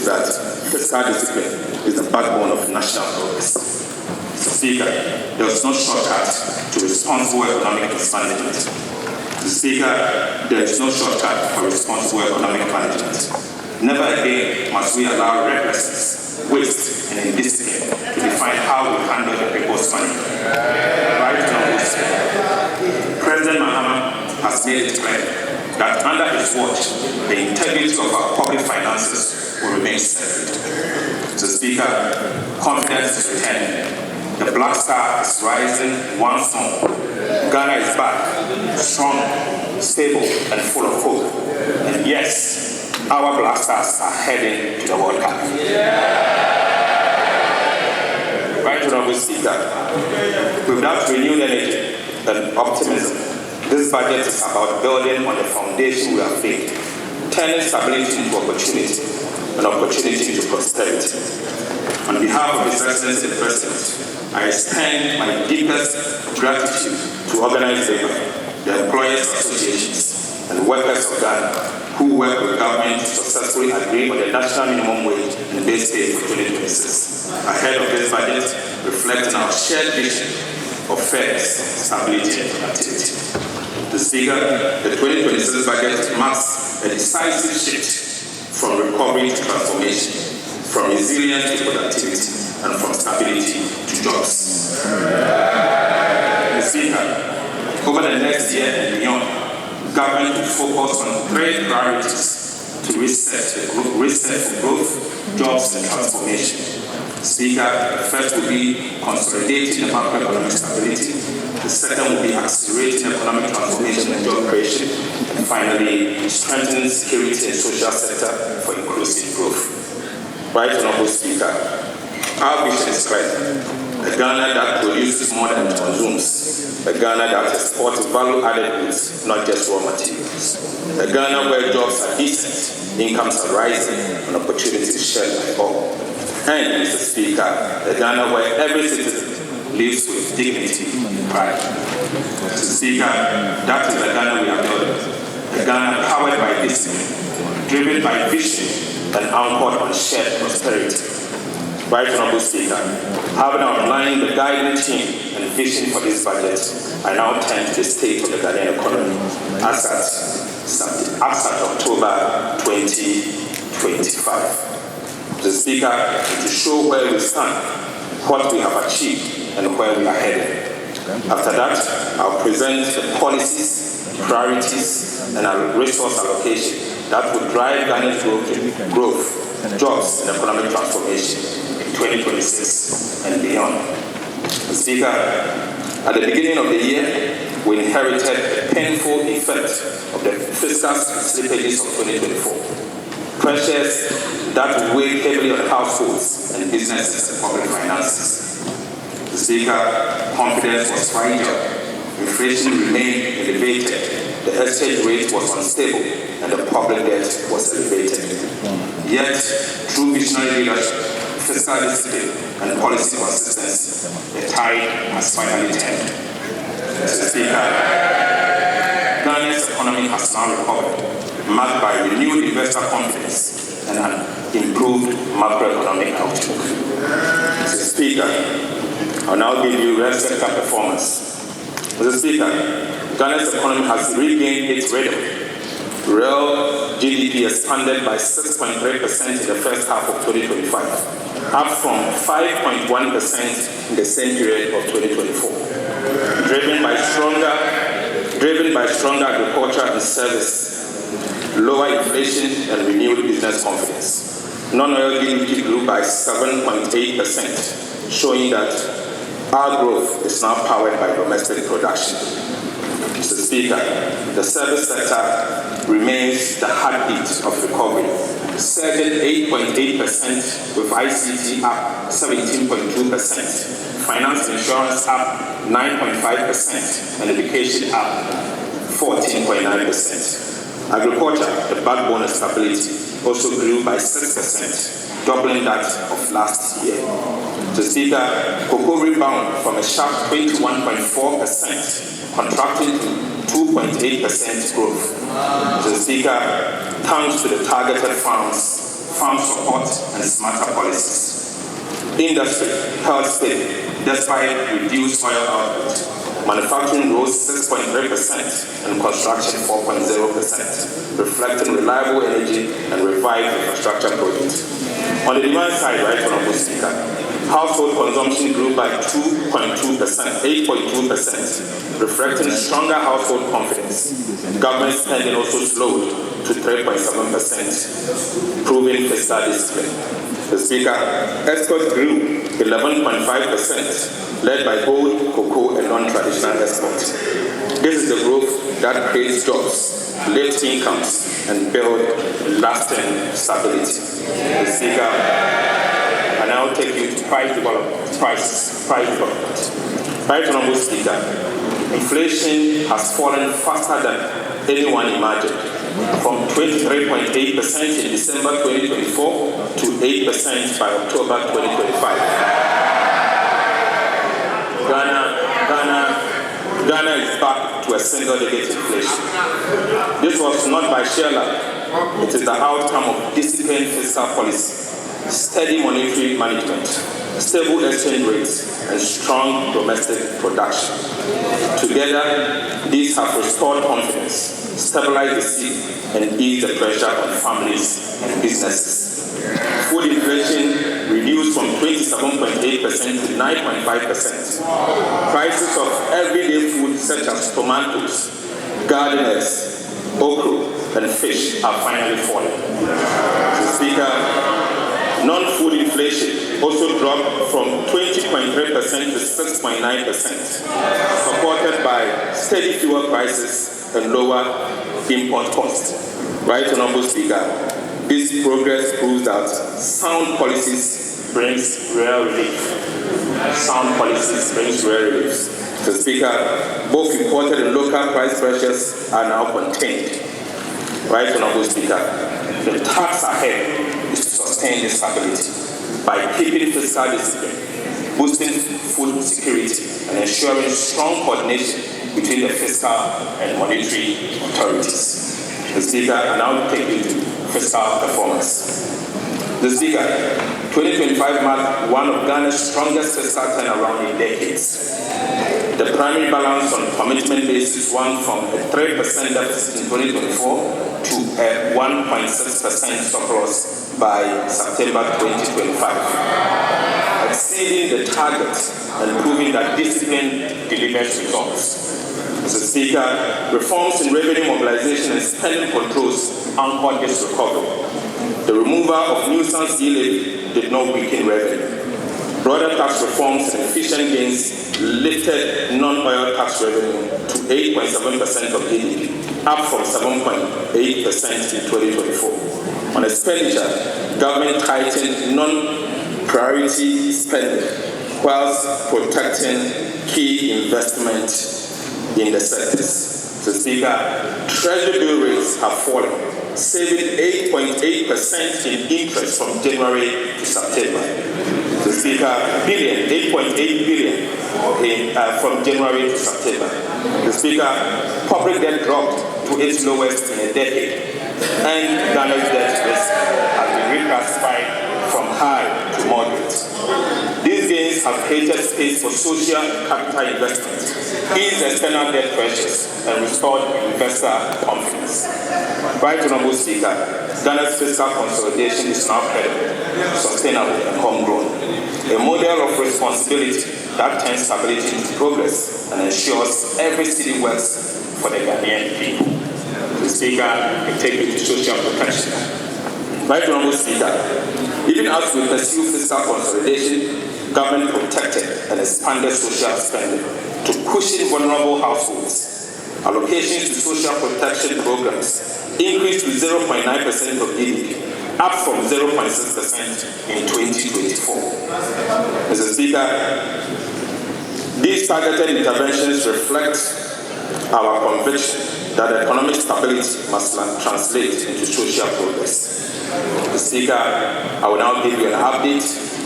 is that fiscal discipline is the backbone of national progress. Mr. Speaker, there is no shortcut to responsible economic mismanagement. Mr. Speaker, there is no shortcut for responsible economic management. Never again must we allow recklessness, waste, and indiscipline to define how we handle the people's money. Right now, President Mahama has made it clear that under his watch, the integrity of our public finances will remain sacred. Mr. Speaker, confidence is returning. The Black Star is rising once more. Ghana is back, strong, stable, and full of hope. And yes, our Black Stars are heading to the World Cup. Right, Honorable Speaker, with that renewed energy and optimism, this budget is about building on the foundation we have laid, turning stability into opportunity and opportunity to prosperity. On behalf of His Excellency the President, I extend my deepest gratitude to Organized Labor, the employers' associations, and workers of Ghana who work with government to successfully agree on the national minimum wage and base pay for 2026. Ahead of this budget, reflecting our shared vision of fairness, stability, and productivity. The Speaker, the 2026 budget marks a decisive shift from recovery to transformation, from resilience to productivity, and from stability to jobs. The Speaker, over the next year and beyond, government will focus on 3 priorities to reset for growth, jobs, and transformation. Speaker, the first will be consolidating the macroeconomic stability. The second will be accelerating economic transformation and job creation. And finally, strengthening security and social sector for inclusive growth. Right, Honorable Speaker, our vision is clear. A Ghana that produces more than it consumes. A Ghana that exports value-added goods, not just raw materials. A Ghana where jobs are decent, incomes are rising, and opportunities shared by all. And, Mr. Speaker, a Ghana where every citizen lives with dignity and pride. Mr. Speaker, that is the Ghana we are building. A Ghana powered by discipline, driven by vision, and anchored on shared prosperity. Right, Honorable Speaker, having outlined the guiding theme and vision for this budget, I now turn to the state of the Ghanaian economy as at October 2025. The Speaker, to show where we stand, what we have achieved, and where we are headed. After that, I'll present the policies, priorities, and our resource allocation that will drive Ghana's growth, jobs, and economic transformation in 2026 and beyond. The Speaker, at the beginning of the year, we inherited the painful effect of the fiscal slippages of 2024. Pressures that weigh heavily on households and businesses and public finances. The Speaker, confidence was fragile, inflation remained elevated, the exchange rate was unstable, and the public debt was elevated. Yet, through visionary leadership, fiscal discipline, and policy consistency, the tide has finally turned. Mr. Speaker, Ghana's economy has now recovered, marked by renewed investor confidence and an improved macroeconomic outlook. Mr. Speaker, I'll now give you record performance. Mr. Speaker, Ghana's economy has regained its rhythm. Real GDP expanded by 6.3% in the first half of 2025, up from 5.1% in the same period of 2024, driven by stronger agriculture and service, lower inflation, and renewed business confidence. Non-oil GDP grew by 7.8%, showing that our growth is now powered by domestic production. Mr. Speaker, the service sector remains the heartbeat of recovery, surging 8.8% with ICT up 17.2%, finance and insurance up 9.5%, and education up 14.9%. Agriculture, the backbone of stability, also grew by 6%, doubling that of last year. Mr. Speaker, cocoa rebound from a sharp 21.4%, contracting to 2.8% growth. Mr. Speaker, thanks to the targeted farm support support and smarter policies. Industry held steady despite reduced oil output. Manufacturing rose 6.3% and construction 4.0%, reflecting reliable energy and revived infrastructure projects. On the demand side, Right Honorable Speaker, household consumption grew by 8.2%, reflecting stronger household confidence. Government spending also slowed to 3.7%, proving fiscal discipline. The Speaker, exports grew 11.5%, led by gold, cocoa, and non-traditional exports. This is the growth that creates jobs, lifts incomes, and builds lasting stability. The Speaker, I now take you to price development. Right Honorable Speaker, inflation has fallen faster than anyone imagined, from 23.8% in December 2024 to 8% by October 2025. Ghana is back to a single-digit inflation. This was not by sheer luck. It is the outcome of disciplined fiscal policy, steady monetary management, stable exchange rates, and strong domestic production. Together, these have restored confidence, stabilized the city, and eased the pressure on families and businesses. Food inflation reduced from 27.8% to 9.5%. Prices of everyday food such as tomatoes, garden eggs, okra, and fish are finally falling. Mr. Speaker, non-food inflation also dropped from 20.3% to 6.9%, supported by steady fuel prices and lower import costs. Right Honorable Speaker, this progress proves that sound policies brings real relief. Sound policies brings real relief. Mr. Speaker, both imported and local price pressures are now contained. Right Honorable Speaker, the task ahead is to sustain this stability by keeping fiscal discipline, boosting food security, and ensuring strong coordination between the fiscal and monetary authorities. The Speaker, I now take you to fiscal performance. The Speaker, 2025 marked one of Ghana's strongest fiscal turnaround in decades. The primary balance on commitment basis went from a 3% deficit in 2024 to a 1.6% surplus by September 2025, exceeding the target and proving that discipline delivers results. Mr. Speaker, reforms in revenue mobilization and spending controls anchored this recovery. The removal of nuisance levy did not weaken revenue. Broader tax reforms and efficient gains lifted non-oil tax revenue to 8.7% of GDP, up from 7.8% in 2024. On expenditure, government tightened non-priority spending whilst protecting key investment in the sectors. Mr. Speaker, Treasury bill rates have fallen, saving 8.8% in interest from January to September. Mr. Speaker, 8.8 billion from January to September. Mr. Speaker, public debt dropped to its lowest in a decade, and Ghana's debt risk has been reclassified from high to moderate. These gains have created space for social capital investment, eased external debt pressures, and restored investor confidence. Right Honorable Speaker, Ghana's fiscal consolidation is now credible, sustainable, and homegrown. A model of responsibility that turns stability into progress and ensures every city works for the Ghanaian people. The Speaker, I take you to social protection. Right Honorable Speaker, even as we pursue fiscal consolidation, government protected and expanded social spending to cushion vulnerable households. Allocations to social protection programs increased to 0.9% of GDP, up from 0.6% in 2024. Mr. Speaker, these targeted interventions reflect our conviction that economic stability must translate into social progress. Mr. Speaker, I will now give you an update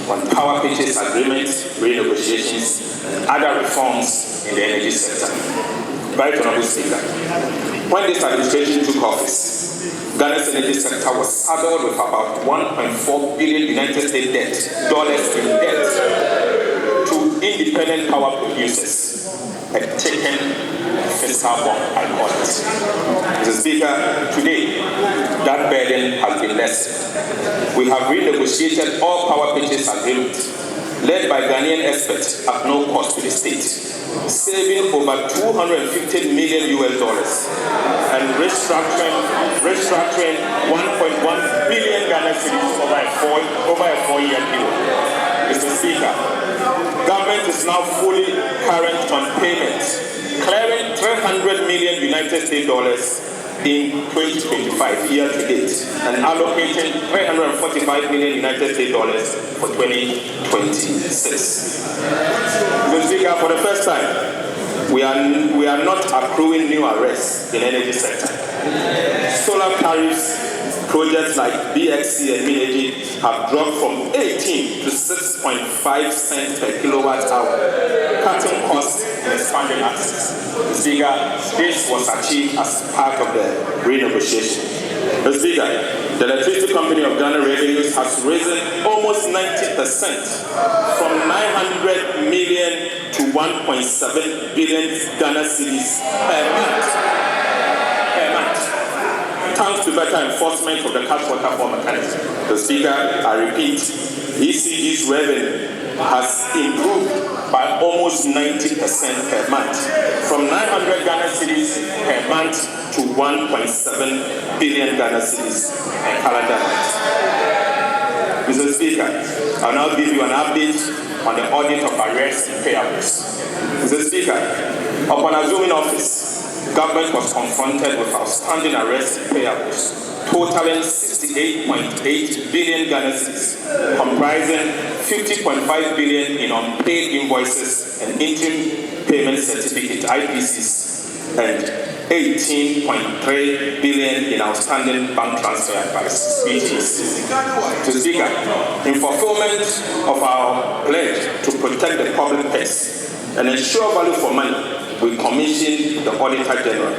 on power purchase agreements, renegotiations, and other reforms in the energy sector. Right Honorable Speaker, when this administration took office, Ghana's energy sector was saddled with about $1.4 billion United States dollars in debt to independent power producers. A taken fiscal bomb, I call it. Mr. Speaker, today, that burden has been lessened. We have renegotiated all power purchase agreements led by Ghanaian experts at no cost to the state, saving over $250 million and restructuring 1.1 billion Ghana cedis over a four-year period. Mr. Speaker, government is now fully current on payments, clearing $300 million United States dollars in 2025 year to date, and allocating $345 million United States dollars for 2026. Mr. Speaker, for the first time, we are not accruing new arrests in energy sector. Solar tariffs projects like BXC and Mineji have dropped from 18 to 6.5 cents per kilowatt hour, cutting costs and expanding access. Speaker, this was achieved as part of the renegotiation. Speaker, the Electricity Company of Ghana revenues has risen almost 90% from 900 million to 1.7 billion Ghana cedis per month. Thanks to better enforcement of the cash water flow mechanism. The Speaker, I repeat, ECG's revenue has improved by almost 90% per month, from 900 Ghana cedis per month to 1.7 billion Ghana cedis per calendar month. Mr. Speaker, I'll now give you an update on the audit of arrears and payables. Mr. Speaker, upon assuming office, government was confronted with outstanding arrears and payables totaling 68.8 billion Ghana cedis, comprising 50.5 billion in unpaid invoices and interim payment certificate (IPCs) and 18.3 billion in outstanding bank transfer advice (BTs). To Speaker, in fulfillment of our pledge to protect the public purse and ensure value for money, we commissioned the Auditor General,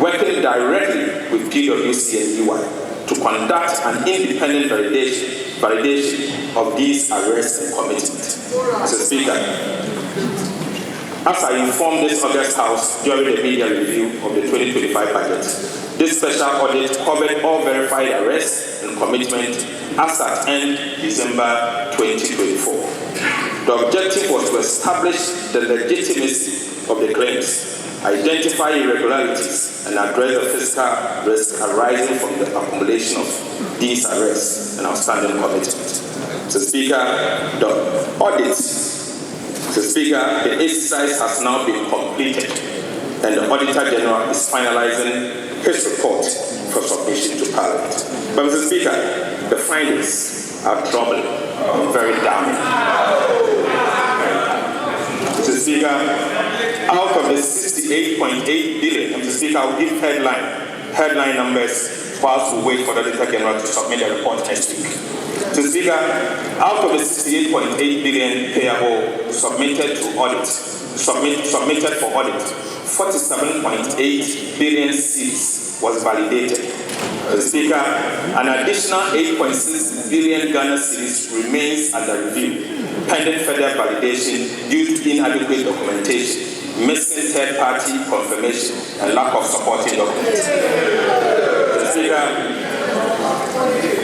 working directly with PwC and EY, to conduct an independent validation of these arrests and commitments. Mr. Speaker, as I informed this August House during the media review of the 2025 budget, this special audit covered all verified arrests and commitments as at end December 2024. The objective was to establish the legitimacy of the claims, identify irregularities, and address the fiscal risk arising from the accumulation of these arrests and outstanding commitments. Mr. Speaker, the audit, Mr. Speaker, the exercise has now been completed, and the Auditor General is finalizing his report for submission to Parliament. But Mr. Speaker, the findings are troubling and very damning. Mr. Speaker, out of the 68.8 billion, Mr. Speaker, I will give headline numbers whilst we wait for the Auditor General to submit the report next week. Mr. Speaker, out of the 68.8 billion payable submitted for audit, 47.8 billion cedis was validated. Mr. Speaker, an additional 8.6 billion Ghana cedis remains under review, pending further validation due to inadequate documentation, missing third-party confirmation, and lack of supporting documents. Mr. Speaker,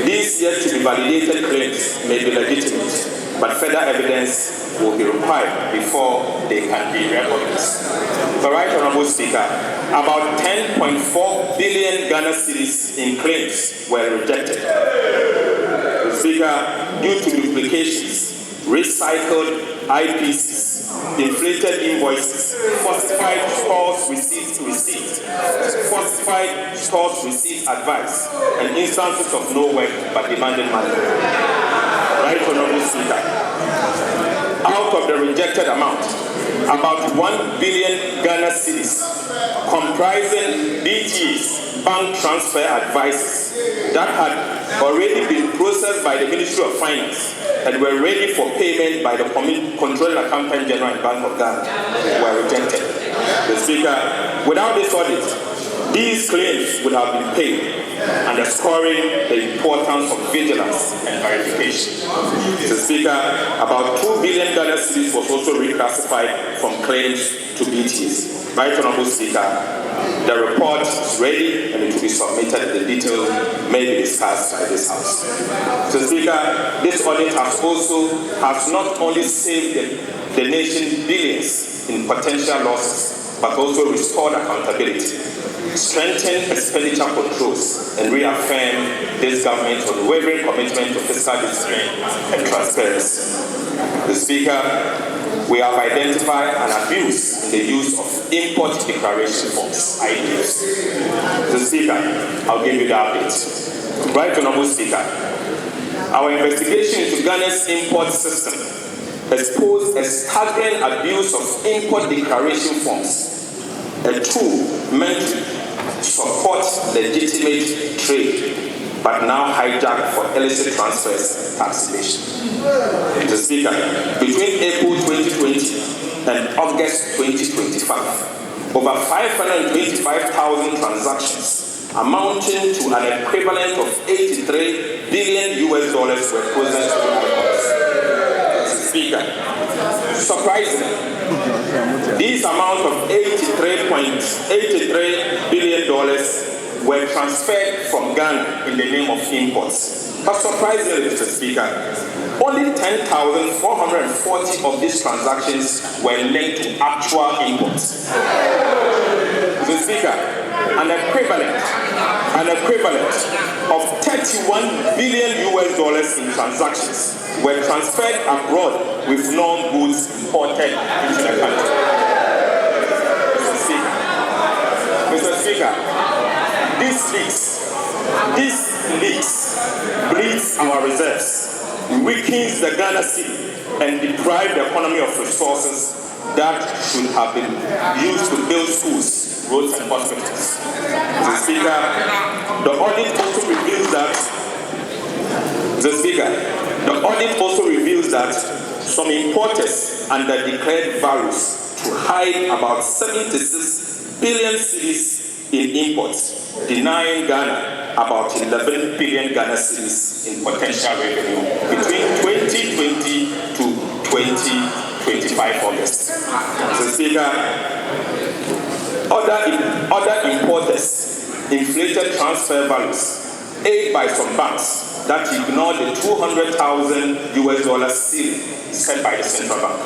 these yet to be validated claims may be legitimate, but further evidence will be required before they can be recognized. The Right Honourable Speaker, about 10.4 billion Ghana cedis in claims were rejected. Mr. Speaker, due to duplications, recycled IPCs, inflated invoices, falsified stores receipt, falsified stores receipt advice, and instances of no work but demanding money. Right Honourable Speaker, out of the rejected amount, about 1 billion Ghana cedis, comprising BTs, bank transfer advices, that had already been processed by the Ministry of Finance and were ready for payment by the Controlling Accountant General and Bank of Ghana, were rejected. The Speaker, without this audit, These claims would have been paid, underscoring the importance of vigilance and verification. Mr. Speaker, about 2 billion Ghana cedis was also reclassified from claims to BTs. Right Honorable Speaker, the report is ready and it will be submitted. The details may be discussed by this House. Mr. Speaker, this audit has not only saved the nation billions in potential losses, but also restored accountability, strengthen expenditure controls, and reaffirm this government's unwavering commitment to fiscal discipline and transparency. Mr. Speaker, we have identified an abuse in the use of import declaration forms, IDFs. Mr. Speaker, I'll give you the update. Right Honorable Speaker, our investigation into Ghana's import system exposed a staggering abuse of import declaration forms, a tool meant to support legitimate trade, but now hijacked for illicit transfers tax evasion. Mr. Speaker, between April 2020 and August 2025, over 525,000 transactions amounting to an equivalent of $83 billion were processed through imports. Mr. Speaker, surprisingly, these amount of $83 billion were transferred from Ghana in the name of imports. But surprisingly, Mr. Speaker, only 10,440 of these transactions were linked to actual imports. Mr. Speaker, an equivalent of $31 billion in transactions were transferred abroad with non-goods imported into the country. Mr. Speaker, this leaks bleeds our reserves, weakens the Ghana cedi, and deprives the economy of resources that should have been used to build schools, roads, and hospitals. Mr. Speaker, the audit also reveals that some importers underdeclared values to hide about 76 billion cedis in imports, denying Ghana about 11 billion Ghana cedis in potential revenue between 2020 to 2025 August. Mr. Speaker, other importers inflated transfer values, aided by some banks that ignored the $200,000 ceiling set by the central bank.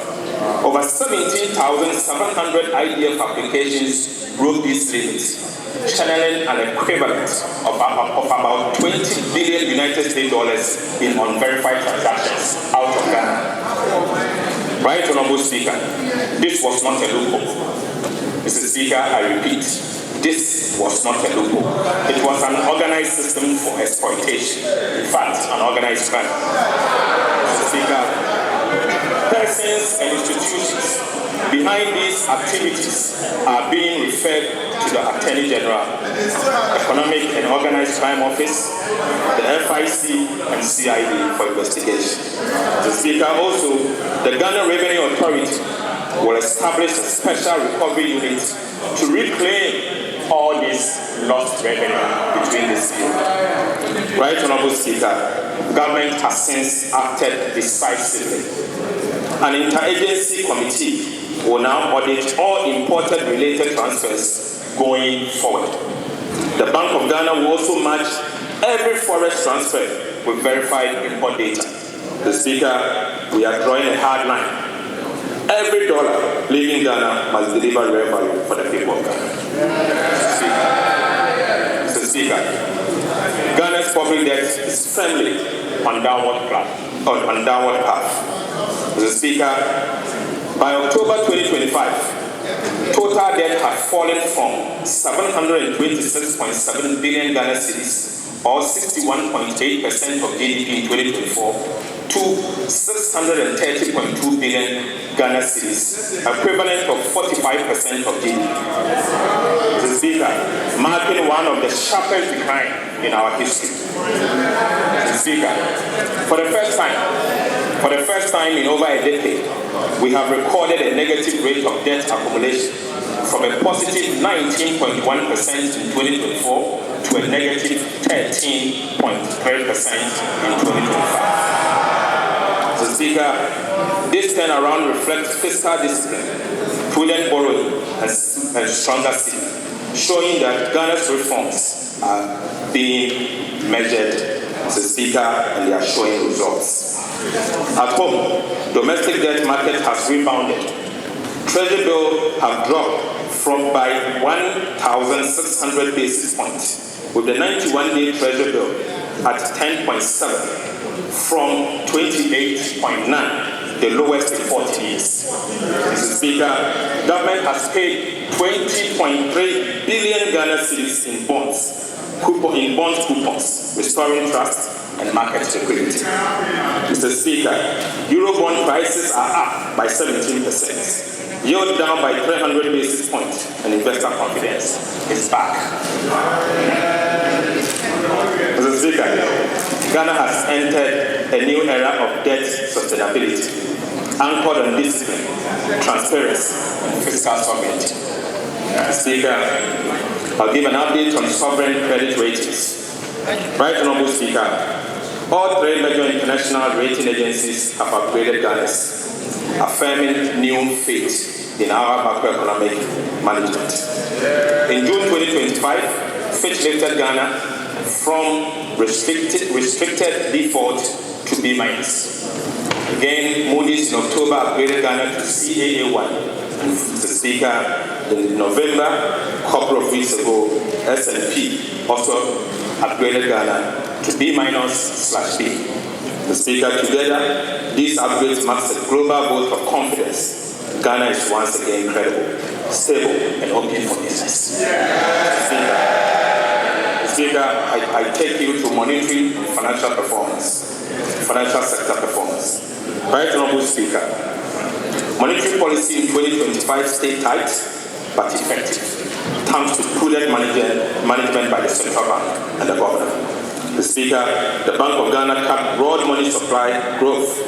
Over 17,700 IDF applications broke these limits, channeling an equivalent of about $20 billion in unverified transactions out of Ghana. Right Honorable Speaker, this was not a loophole. Mr. Speaker, I repeat, this was not a loophole. It was an organized system for exploitation. In fact, an organized crime. Mr. Speaker, persons and institutions behind these activities are being referred to the Attorney General, Economic and Organized Crime Office, the FIC, and CID for investigation. Mr. Speaker, also, the Ghana Revenue Authority will establish a special recovery unit to reclaim all this lost revenue between the two. Right Honorable Speaker, government has since acted decisively. An interagency committee will now audit all imported related transfers going forward. The Bank of Ghana will also match every forex transfer with verified import data. The Speaker, we are drawing a hard line. Every dollar leaving Ghana must deliver real value for the people of Ghana. Mr. Speaker, Ghana's public debt is firmly on downward path. Mr. Speaker, by October 2025, total debt has fallen from 726.7 billion Ghana cedis, or 61.8% of GDP in 2024, to 630.2 billion Ghana cedis, equivalent of 45% of GDP. Mr. Speaker, marking one of the sharpest declines in our history. Mr. Speaker, for the first time in over a decade, we have recorded a negative rate of debt accumulation from a positive 19.1% in 2024 to a negative 13.3% in 2025. Mr. Speaker, this turnaround reflects fiscal discipline, prudent borrowing, and stronger city, showing that Ghana's reforms are being measured, Mr. Speaker, and they are showing results. At home, domestic debt market has rebounded. Treasury bills have dropped by 1,600 basis points, with the 91-day Treasury bill at 10.7 from 28.9, the lowest in 40 years. Mr. Speaker, government has paid 20.3 billion Ghana cedis in bond coupons, restoring trust and market liquidity. Mr. Speaker, Eurobond prices are up by 17%. Yield down by 300 basis points, and investor confidence is back. Mr. Speaker, Ghana has entered a new era of debt sustainability, anchored on discipline, transparency, and fiscal sovereignty. Mr. Speaker, I'll give an update on sovereign credit ratings. Right, Honorable Speaker, all three major international rating agencies have upgraded Ghana's, affirming new faith in our macroeconomic management. In June 2025, Fitch lifted Ghana from restricted default to B-. Again, Moody's in October upgraded Ghana to Caa1. Mr. Speaker, in November, a couple of weeks ago, S&P also upgraded Ghana to B-/B. Mr. Speaker, together, these upgrades mark a global vote of confidence. Ghana is once again credible, stable, and open for business. Mr. Speaker, I take you to monetary and financial sector performance. Right, Honorable Speaker, monetary policy in 2025 stayed tight but effective, thanks to prudent management by the central bank and the governor. Mr. Speaker, the Bank of Ghana cut broad money growth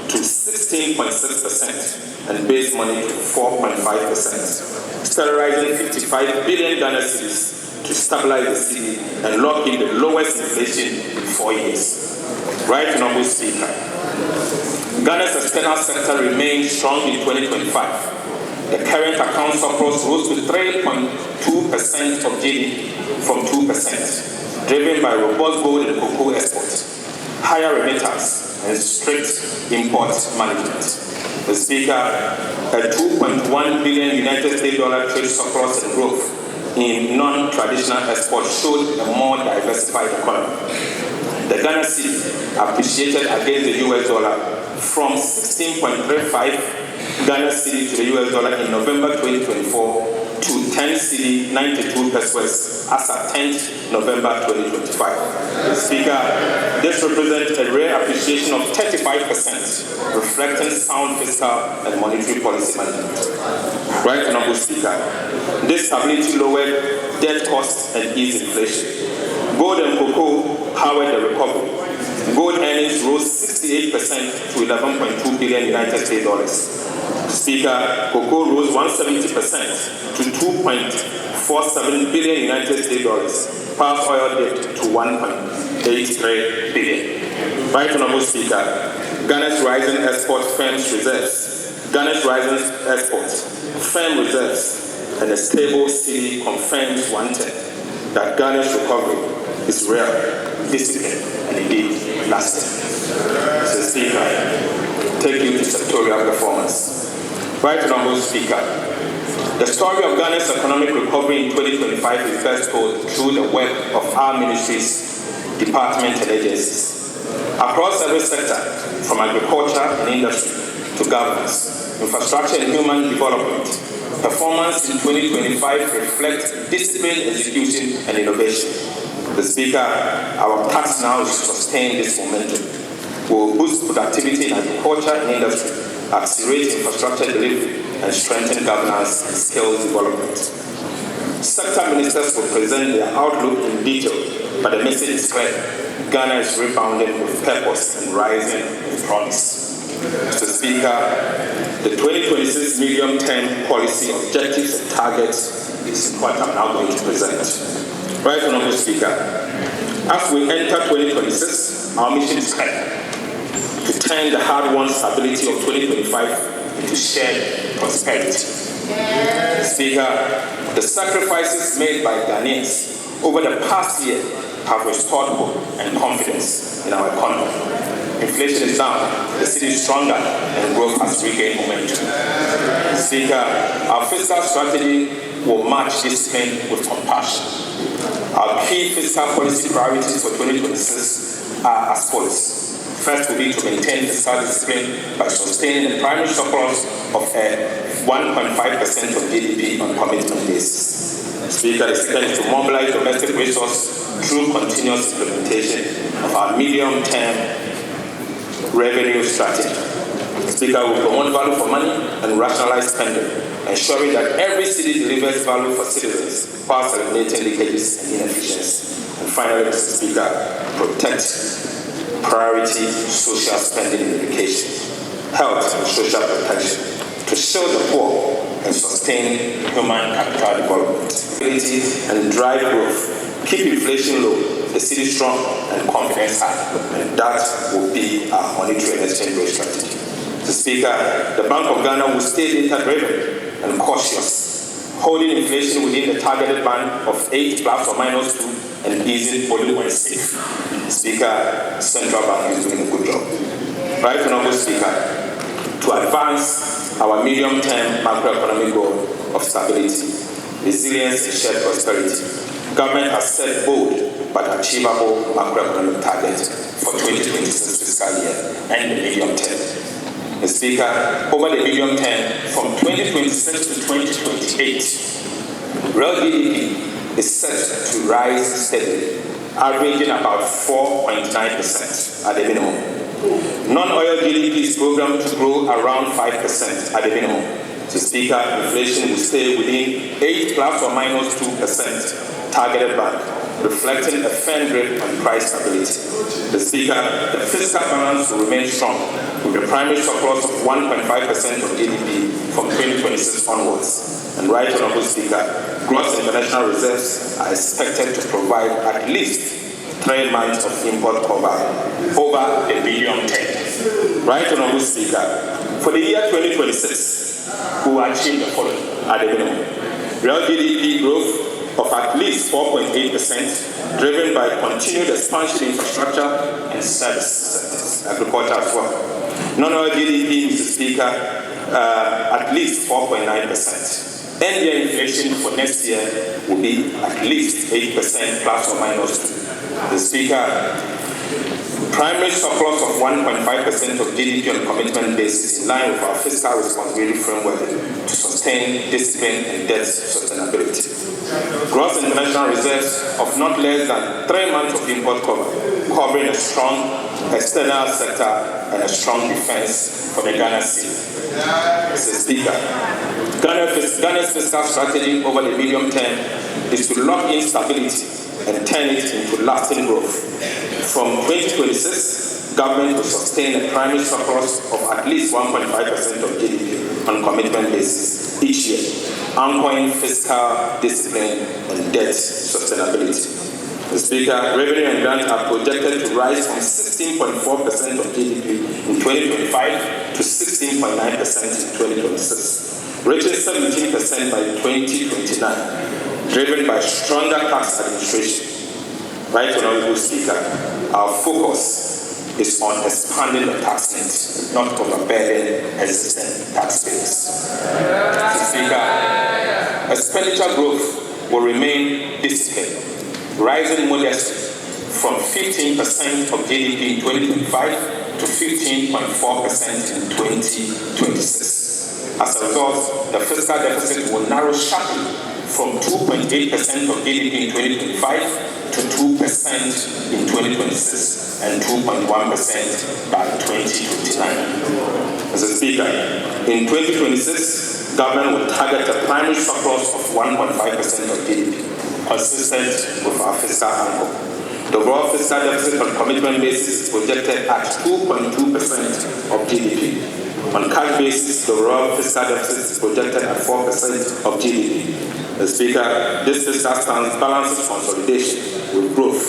to 16.6% and base money to 4.5%, sterilizing 55 billion Ghana cedis to stabilize the city and lock in the lowest inflation in 4 years. Right, Honorable Speaker, Ghana's external sector remained strong in 2025. The current account surplus rose to 3.2% of GDP from 2%. Driven by robust gold and cocoa exports, higher remittance, and strict import management. The Speaker, a $2.1 billion United States trade surplus and growth in non-traditional exports showed a more diversified economy. The Ghana cedi appreciated against the US dollar from 16.35 Ghana cedi to the US dollar in November 2024 to 10 cedi 92 pesos as at 10th November 2025. Speaker, this represents a rare appreciation of 35%, reflecting sound fiscal and monetary policy management. Right, Honorable Speaker, this stability lowered debt costs and eased inflation. Gold and cocoa powered the recovery. Gold earnings rose 68% to $11.2 billion United States dollars. Speaker, cocoa rose 170% to $2.47 billion United States dollars. Palm oil dipped to $1.83 billion. Right, Honorable Speaker, Ghana's rising export firms reserves, and a stable city confirms one thing, that Ghana's recovery is real, disciplined, and indeed lasting. Mr. Speaker, take you to sectorial performance. Right, Honorable Speaker, the story of Ghana's economic recovery in 2025 is best told through the work of our ministries, departments, and agencies. Across every sector, from agriculture and industry to governance, infrastructure and human development, performance in 2025 reflects disciplined execution and innovation. The Speaker, our task now is to sustain this momentum. We will boost productivity in agriculture and industry, accelerate infrastructure delivery, and strengthen governance and skills development. Sector ministers will present their outlook in detail, but the message is clear. Ghana is rebounding with purpose and rising with promise. Mr. Speaker, the 2026 medium-term policy objectives and targets is what I'm now going to present. Right, Honorable Speaker, as we enter 2026, our mission is clear: to turn the hard-won stability of 2025 into shared prosperity. Speaker, the sacrifices made by Ghanaians over the past year have restored hope and confidence in our economy. Inflation is down, the city is stronger, and growth has regained momentum. Speaker, our fiscal strategy will match discipline with compassion. Our key fiscal policy priorities for 2026 are as follows. First will be to maintain fiscal discipline by sustaining the primary surplus of 1.5% of GDP on commitment basis. Speaker, the second is to mobilize domestic resources through continuous implementation of our medium-term revenue strategy. Speaker, will promote value for money and rationalize spending, ensuring that every city delivers value for citizens while eliminating leakages and inefficiency. And finally, Mr. Speaker, protect priority social spending in education, health and social protection, to shield the poor and sustain human capital development, and drive growth, keep inflation low, the city strong and confidence high, and that will be our monetary and exchange rate strategy. Mr. Speaker, the Bank of Ghana will stay data-driven and cautious, holding inflation within the targeted band of 8 ±2 and easing policy when safe. Speaker, Central Bank is doing a good job. Right, Honorable Speaker, to advance our medium-term macroeconomic goal of stability, resilience and shared prosperity, government has set bold but achievable macroeconomic targets for 2026 fiscal year and the medium term. Mr. Speaker, over the medium term, from 2026 to 2028, real GDP is set to rise steadily, averaging about 4.9% at the minimum. Non-oil GDP is programmed to grow around 5% at the minimum. Mr. Speaker, inflation will stay within 8 ±2% targeted band, reflecting a firm grip on price stability. Mr. Speaker, the fiscal balance will remain strong, with the primary surplus of 1.5% of GDP from 2026 onwards. And right, Honorable Speaker, gross international reserves are expected to provide at least 3 months of import cover over the medium term. Right, Honorable Speaker, for the year 2026, we will achieve the following at the minimum: real GDP growth of at least 4.8%, driven by continued expansion in infrastructure and service sectors, agriculture as well. Non-oil GDP, Mr. Speaker, at least 4.9%. End-year inflation for next year will be at least 8% ±2. The Speaker, primary surplus of 1.5% of GDP on commitment basis in line with our fiscal responsibility framework to sustain discipline and debt sustainability. Gross international reserves of not less than 3 months of import cover, covering a strong external sector and a strong defense for the Ghana city. Mr. Speaker, Ghana's fiscal strategy over the medium term is to lock in stability and turn it into lasting growth. From 2026, government will sustain a primary surplus of at least 1.5% of GDP on commitment basis each year, anchoring fiscal discipline and debt sustainability. Mr. Speaker, revenue and grants are projected to rise from 16.4% of GDP in 2025 to 16.9% in 2026, reaching 17% by 2029, driven by stronger tax administration. Right, Honorable Speaker, our focus is on expanding the tax net, not overburdening existing taxpayers. Mr. Speaker, expenditure growth will remain disciplined, rising modestly from 15% of GDP in 2025 to 15.4% in 2026. As a result, the fiscal deficit will narrow sharply from 2.8% of GDP in 2025 to 2% in 2026 and 2.1% by 2029. Mr. Speaker, in 2026, government will target a primary surplus of 1.5% of GDP, consistent with our fiscal angle. The overall fiscal deficit on commitment basis is projected at 2.2% of GDP. On cash basis, the overall fiscal deficit is projected at 4% of GDP. The Speaker, this fiscal stance balances consolidation with growth,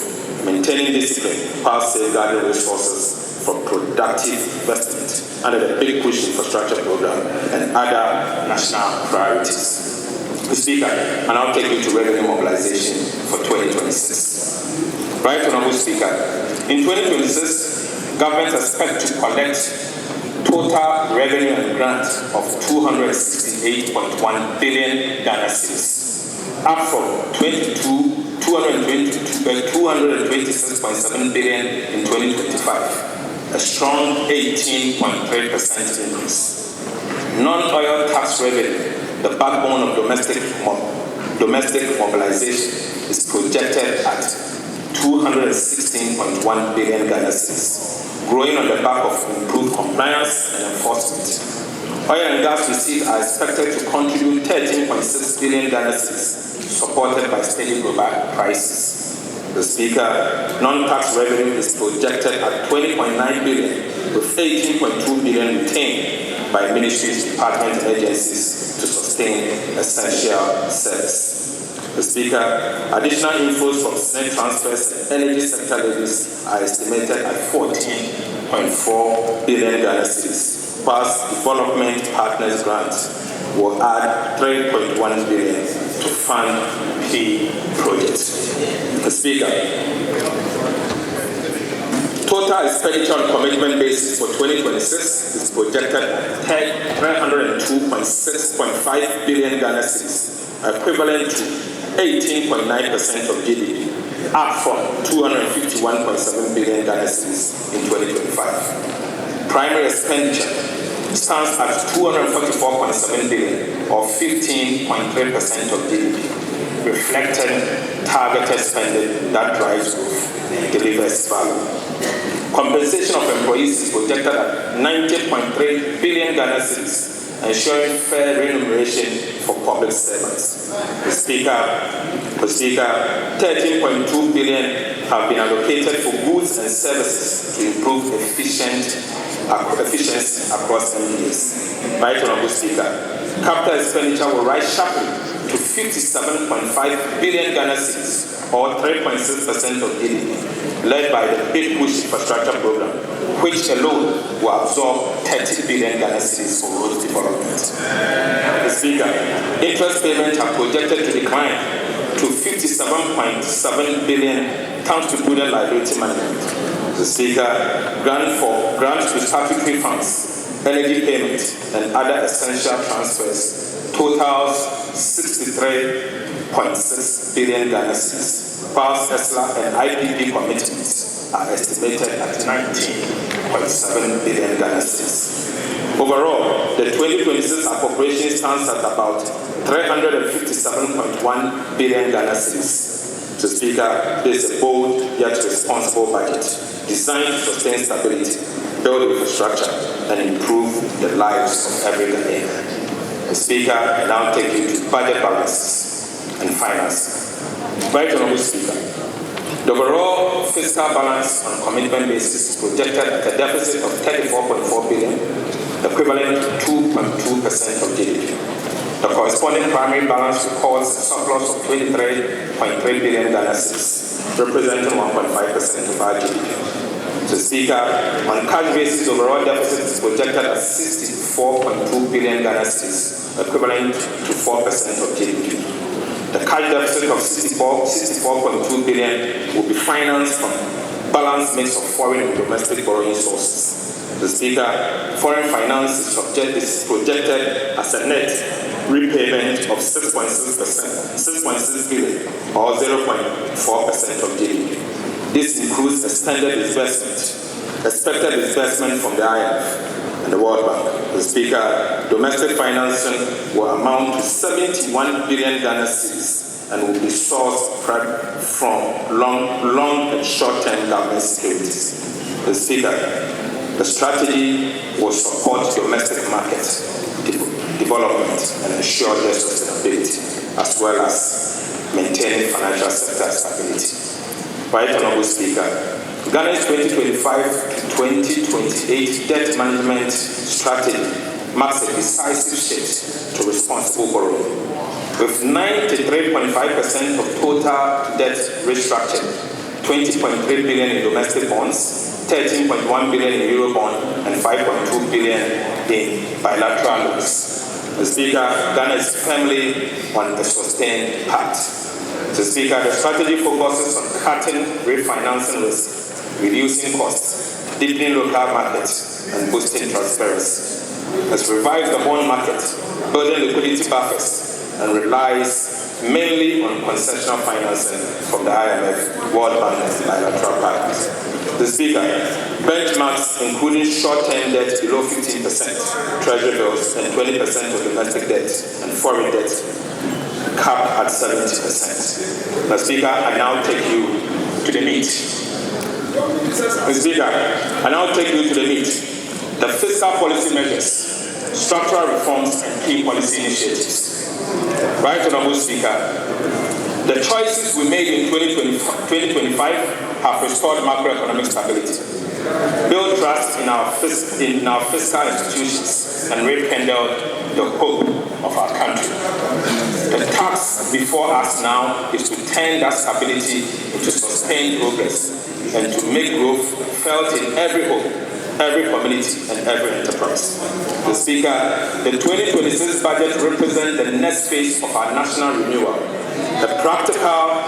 maintaining discipline while safeguarding resources for productive investment under the Big Push Infrastructure Program and other national priorities. The Speaker, and I'll take you to revenue mobilization for 2026. Right Honourable Speaker, in 2026, government expects to collect total revenue and grant of 268.1 billion Ghana cedis, up from 226.7 billion in 2025, a strong 18.3% increase. Non-oil tax revenue, the backbone of domestic mobilization, is projected at 216.1 billion Ghana cedis, growing on the back of improved compliance and enforcement. Oil and gas receipts are expected to contribute 13.6 billion Ghana cedis, supported by steady global prices. The Speaker, non-tax revenue is projected at 20.9 billion, with 18.2 billion retained by ministries, departments, and agencies to sustain essential service. The Speaker, additional inflows from SNEC transfers and energy sector levies are estimated at 14.4 billion Ghana cedis, whilst development partners grants will add 3.1 billion to fund key projects. The Speaker, total expenditure on commitment basis for 2026 is projected at 302.6.5 billion Ghana cedis, equivalent to 18.9% of GDP, up from 251.7 billion Ghana cedis in 2025. Primary expenditure stands at 244.7 billion, or 15.3% of GDP, reflecting targeted spending that drives growth and delivers value. Compensation of employees is projected at 90.3 billion Ghana cedis, ensuring fair remuneration for public servants. The Speaker, 13.2 billion have been allocated for goods and services to improve efficiency across MDAs. Right Honourable Speaker, capital expenditure will rise sharply to 57.5 billion Ghana cedis, or 3.6% of GDP, led by the Big Push Infrastructure Program, which alone will absorb 30 billion Ghana cedis for road development. The Speaker, interest payments are projected to decline to 57.7 billion thanks to prudent liability management. The Speaker, grants to statutory funds, energy payments, and other essential transfers totals 63.6 billion Ghana cedis, whilst ESLA and IPP commitments are estimated at 19.7 billion Ghana cedis. Overall, the 2026 appropriation stands at about 357.1 billion Ghana cedis. The Speaker, this is a bold yet responsible budget designed to sustain stability, build infrastructure, and improve the lives of every Ghanaian. The Speaker, I now take you to budget balances and finance. Right Honourable Speaker, the overall fiscal balance on commitment basis is projected at a deficit of 34.4 billion, equivalent to 2.2% of GDP. The corresponding primary balance records a surplus of 23.3 billion Ghana cedis, representing 1.5% of our GDP. The Speaker, on cash basis, overall deficit is projected at 64.2 billion Ghana cedis, equivalent to 4% of GDP. The cash deficit of 64.2 billion will be financed from balanced mix of foreign and domestic borrowing sources. The Speaker, foreign finance is projected as a net repayment of 6.6 billion, or 0.4% of GDP. This includes expected disbursement from the IMF and the World Bank. The Speaker, domestic financing will amount to 71 billion Ghana cedis and will be sourced from long and short-term government securities. The Speaker, the strategy will support domestic market development and ensure their sustainability, as well as maintaining financial sector stability. Right Honorable Speaker, Ghana's 2025-2028 debt management strategy marks a decisive shift to responsible borrowing. With 93.5% of total debt restructured, 20.3 billion in domestic bonds, 13.1 billion in Eurobond, and 5.2 billion in bilateral loans. Mr. Speaker, Ghana is firmly on a sustained path. Mr. Speaker, the strategy focuses on cutting refinancing risk, reducing costs, deepening local markets, and boosting transparency. Has revived the bond market, building liquidity buffers, and relies mainly on concessional financing from the IMF, World Bank, and bilateral partners. The Speaker, benchmarks including short-term debt below 15%, treasury bills, and 20% of domestic debt and foreign debt capped at 70%. Mr. Speaker, I now take you to the meat. Mr. Speaker, I now take you to the meat. The fiscal policy measures, structural reforms, and key policy initiatives. Right Honorable Speaker, the choices we made in 2025 have restored macroeconomic stability, built trust in our fiscal institutions, and rekindled the hope of our country. The task before us now is to turn that stability into sustained progress and to make growth felt in every home, every community, and every enterprise. The Speaker, the 2026 budget represents the next phase of our national renewal, a practical,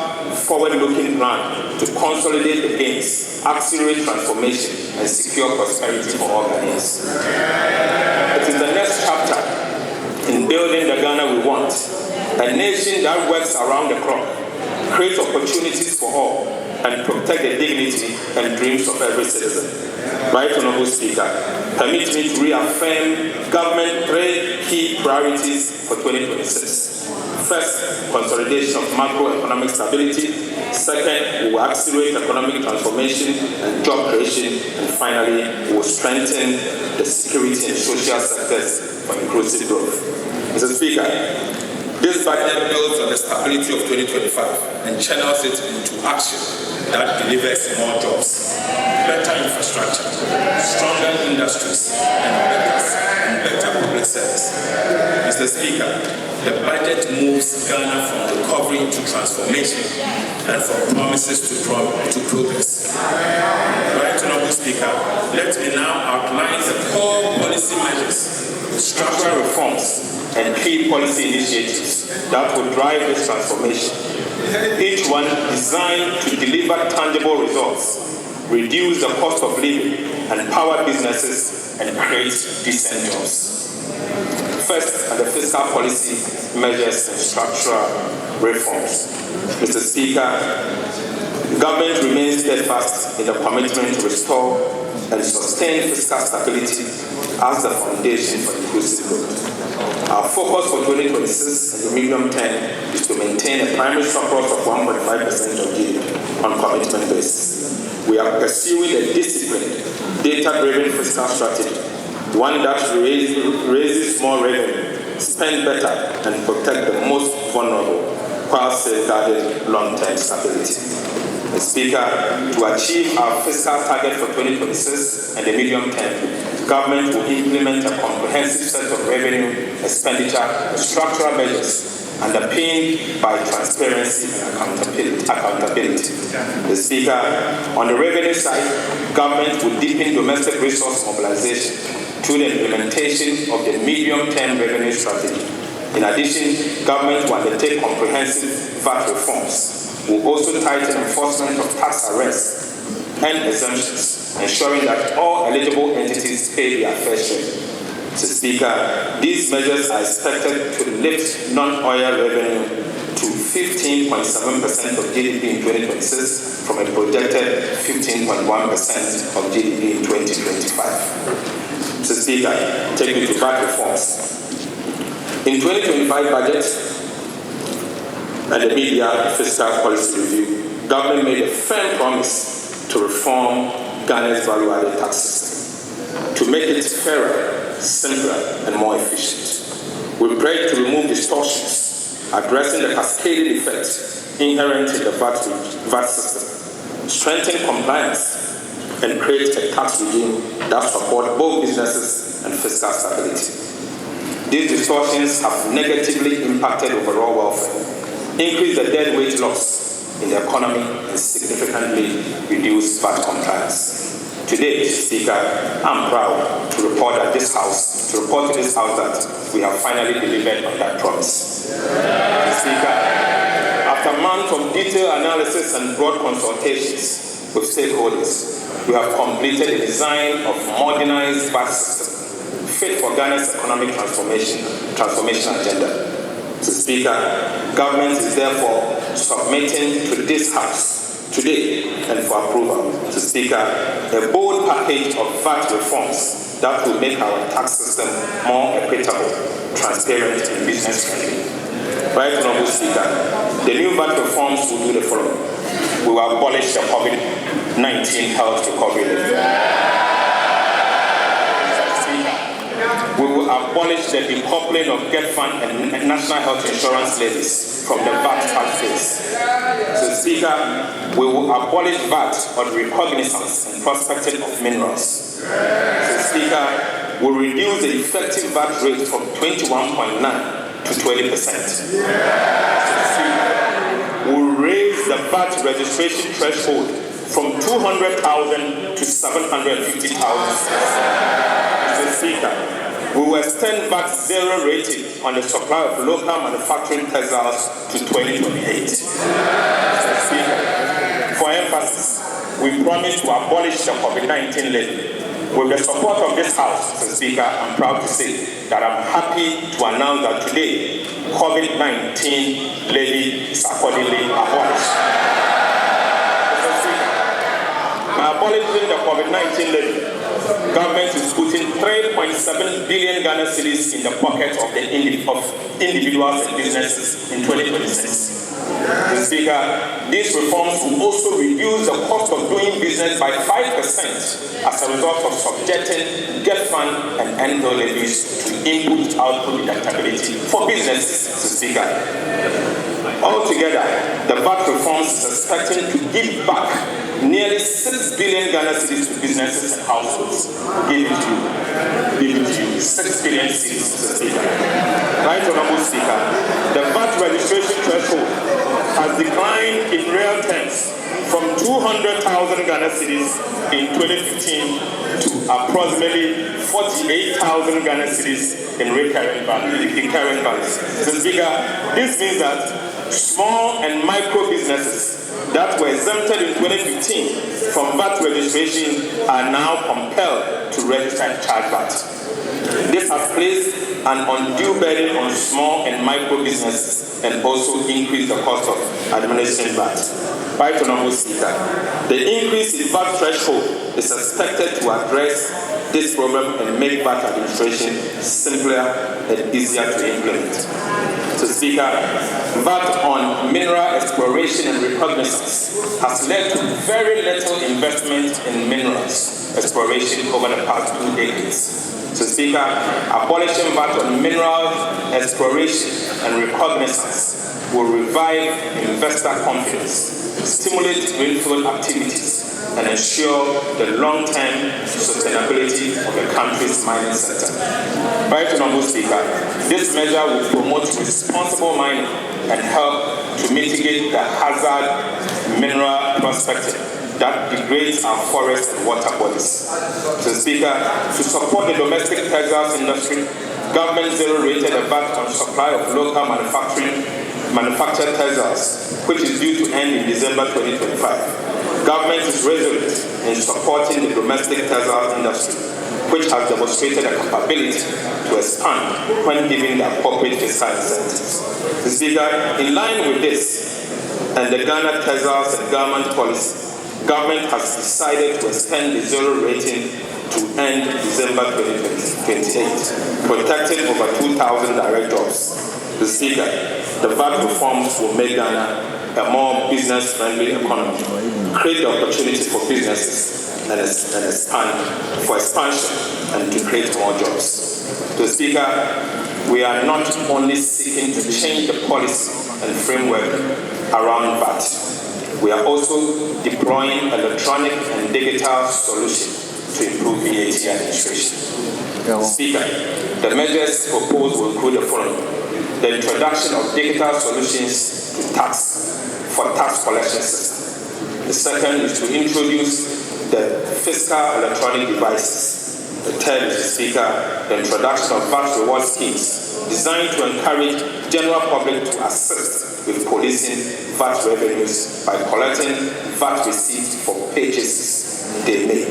forward-looking plan to consolidate the gains, accelerate transformation, and secure prosperity for all Ghanaians. It is the next chapter in building the Ghana we want, a nation that works around the clock, creates opportunities for all, and protect the dignity and dreams of every citizen. Right Honorable Speaker, permit me to reaffirm government 3 key priorities for 2026. First, consolidation of macroeconomic stability. Second, we will accelerate economic transformation and job creation. And finally, we will strengthen the security and social sectors for inclusive growth. Mr. Speaker, this budget builds on the stability of 2025 and channels it into action that delivers more jobs, better infrastructure, stronger industries, and better public service. Mr. Speaker, the budget moves Ghana from recovery to transformation and from promises to progress. Right Honorable Speaker, let me now outline the core policy measures, structural reforms, and key policy initiatives that will drive this transformation. Each one designed to deliver tangible results, reduce the cost of living, empower businesses, and create decent jobs. First are the fiscal policy measures and structural reforms. Mr. Speaker, government remains steadfast in the commitment to restore and sustain fiscal stability as the foundation for inclusive growth. Our focus for 2026 and the medium term is to maintain a primary surplus of 1.5% of GDP on commitment basis. We are pursuing a disciplined, data-driven fiscal strategy, one that raises more revenue, spend better, and protect the most vulnerable while safeguarding long-term stability. Mr. Speaker, to achieve our fiscal target for 2026 and the medium term, government will implement a comprehensive set of revenue, expenditure, and structural measures underpinned by transparency and accountability. The Speaker, on the revenue side, government will deepen domestic resource mobilization through the implementation of the medium-term revenue strategy. In addition, government will undertake comprehensive VAT reforms. Will also tighten enforcement of tax arrests and exemptions, ensuring that all eligible entities pay their fair share. Mr. Speaker, these measures are expected to lift non-oil revenue to 15.7% of GDP in 2026 from a projected 15.1% of GDP in 2025. Mr. Speaker, take me to VAT reforms. In 2025 budget and the media fiscal policy review, government made a firm promise to reform Ghana's value-added tax system, to make it fairer, simpler, and more efficient. We pray to remove distortions, addressing the cascading effects inherent in the VAT system, strengthen compliance, and create a tax regime that supports both businesses and fiscal stability. These distortions have negatively impacted overall welfare, increased the deadweight loss in the economy, and significantly reduced VAT compliance. Today, Mr. Speaker, I'm proud to report to this House that we have finally delivered on that promise. Mr. Speaker, after months of detailed analysis and broad consultations with stakeholders, we have completed the design of modernized VAT system fit for Ghana's economic transformation agenda. Mr. Speaker, government is therefore submitting to this House today and for approval, Mr. Speaker, a bold package of VAT reforms that will make our tax system more equitable, transparent, and business-friendly. Right, Honorable Speaker, the new VAT reforms will do the following. We will abolish the COVID-19 health recovery levy. We will abolish the decoupling of Get Fund and National Health Insurance levies from the VAT tax base. So, Speaker, we will abolish VAT on recognizance and prospecting of minerals. So, Speaker, we will reduce the effective VAT rate from 21.9% to 20%. So, Speaker, we will raise the VAT registration threshold from 200,000 to 750,000. So, Speaker, we will extend VAT zero rating on the supply of local manufacturing textiles to 2028. For emphasis, we promise to abolish the COVID-19 levy. With the support of this House, Mr. Speaker, I'm proud to say that I'm happy to announce that today, COVID-19 levy is accordingly abolished. Mr. Speaker, by abolishing the COVID-19 levy, government is putting 3.7 billion Ghana cedis in the pockets of individuals and businesses in 2026. Mr. Speaker, these reforms will also reduce the cost of doing business by 5% as a result of subjecting Get Fund and NGO levies to input-output deductibility for businesses, Mr. Speaker. Altogether, the VAT reforms is expecting to give back nearly 6 billion Ghana cedis to businesses and households. Give it to you. 6 billion cedis, Mr. Speaker. Right, Honorable Speaker, the VAT registration threshold has declined in real terms from 200,000 Ghana cedis in 2015 to approximately 48,000 Ghana cedis in recurring values. Mr. Speaker, this means that small and micro businesses that were exempted in 2015 from VAT registration are now compelled to register and charge VAT. This has placed an undue burden on small and micro businesses and also increased the cost of administering VAT. Right, Honorable Speaker, the increase in VAT threshold is expected to address this problem and make VAT administration simpler and easier to implement. So, Speaker, VAT on mineral exploration and reconnaissance has led to very little investment in minerals exploration over the past 2 decades. So, Speaker, abolishing VAT on mineral exploration and reconnaissance will revive investor confidence, stimulate greenfield activities, and ensure the long-term sustainability of the country's mining sector. Right, Honorable Speaker, this measure will promote responsible mining and help to mitigate the hazard mineral prospecting that degrades our forests and water bodies. So, Speaker, to support the domestic textiles industry, government zero-rated a VAT on supply of local manufactured textiles, which is due to end in December 2025. Government is resolute in supporting the domestic textile industry, which has demonstrated a capability to expand when given the appropriate fiscal incentives. The Speaker, in line with this and the Ghana Textiles and Garment Policy, government has decided to extend the zero rating to end December 2028, protecting over 2,000 direct jobs. The Speaker, the VAT reforms will make Ghana a more business-friendly economy, create the opportunity for businesses and expand for expansion and to create more jobs. The Speaker, we are not only seeking to change the policy and framework around VAT, We are also deploying electronic and digital solutions to improve VAT administration. Speaker, the measures proposed will include the following: the introduction of digital solutions to tax collection system. The second is to introduce the fiscal electronic devices. The third is, Speaker, the introduction of VAT reward schemes designed to encourage general public to assist with policing VAT revenues by collecting VAT receipts for purchases they make.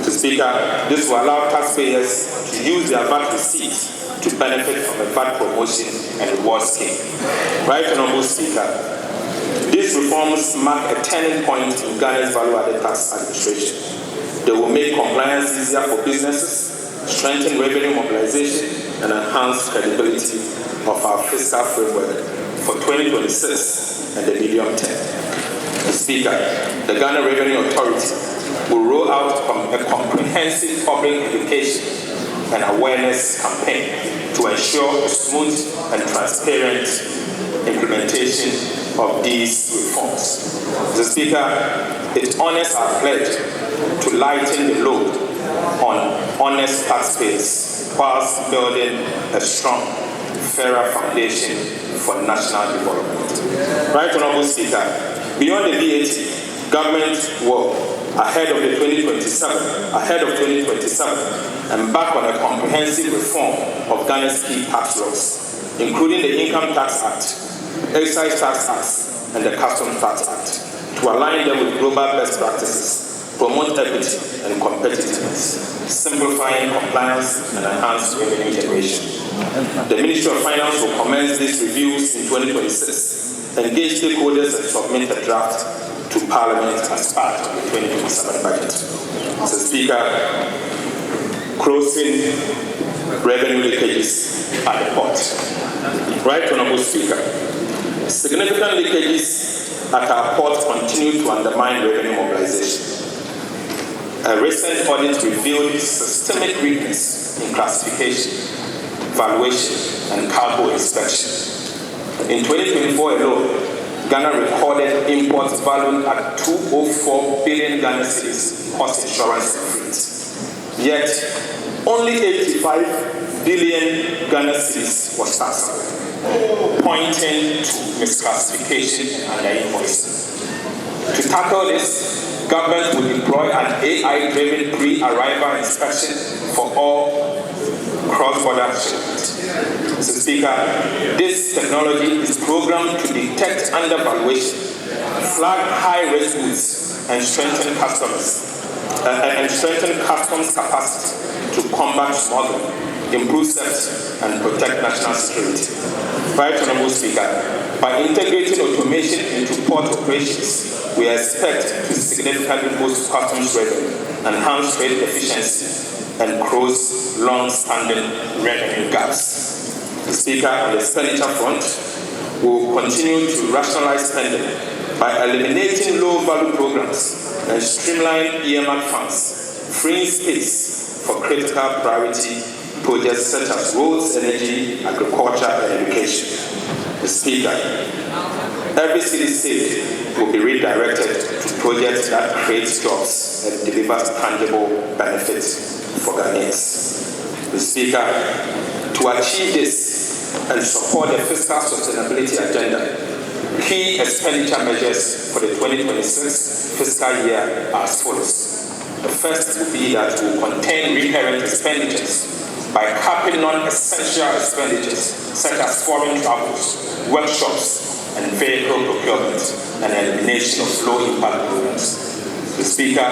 So, Speaker, this will allow taxpayers to use their VAT receipts to benefit from a VAT promotion and reward scheme. Right, Honourable Speaker, these reforms mark a turning point in Ghana's value-added tax administration. They will make compliance easier for businesses, strengthen revenue mobilization, and enhance credibility of our fiscal framework for 2026 and the medium term. Speaker, the Ghana Revenue Authority will roll out a comprehensive public education and awareness campaign to ensure a smooth and transparent implementation of these reforms. Mr. Speaker, it honors our pledge to lighten the load on honest taxpayers whilst building a strong, fairer foundation for national development. Right, Honourable Speaker, beyond the VAT, government will, ahead of 2027, embark on a comprehensive reform of Ghana's key tax laws, including the Income Tax Act, Excise Tax Act, and the Customs Tax Act, to align them with global best practices, promote equity and competitiveness, simplifying compliance and enhance revenue generation. The Ministry of Finance will commence these reviews in 2026, engage stakeholders and submit a draft to Parliament as part of the 2027 budget. Mr. Speaker, closing revenue leakages at the port. Right, Honourable Speaker, significant leakages at our port continue to undermine revenue mobilization. A recent audit revealed systemic weakness in classification, valuation, and cargo inspection. In 2024 alone, Ghana recorded imports valued at 204 billion Ghana cedis cost insurance and freight. Yet, only 85 billion Ghana cedis was taxed, pointing to misclassification and underinvoicing. To tackle this, government will deploy an AI-driven pre-arrival inspection for all cross-border shipments. Mr. Speaker, this technology is programmed to detect undervaluation, flag high-risk goods, and strengthen customs capacity to combat smuggling, improve safety, and protect national security. Right, Honourable Speaker, by integrating automation into port operations, we expect to significantly boost customs revenue, enhance trade efficiency, and close long-standing revenue gaps. Speaker, on the expenditure front, we will continue to rationalize spending by eliminating low-value programs and streamline earmark funds, freeing space for critical priority projects such as roads, energy, agriculture, and education. Speaker, every city saved will be redirected to projects that create jobs and deliver tangible benefits for Ghanaians. Speaker, to achieve this and support the fiscal sustainability agenda, key expenditure measures for the 2026 fiscal year are as follows. The first will be that we will contain recurrent expenditures by capping non-essential expenditures such as foreign travels, workshops, and vehicle procurement, and elimination of low-impact programs. The Speaker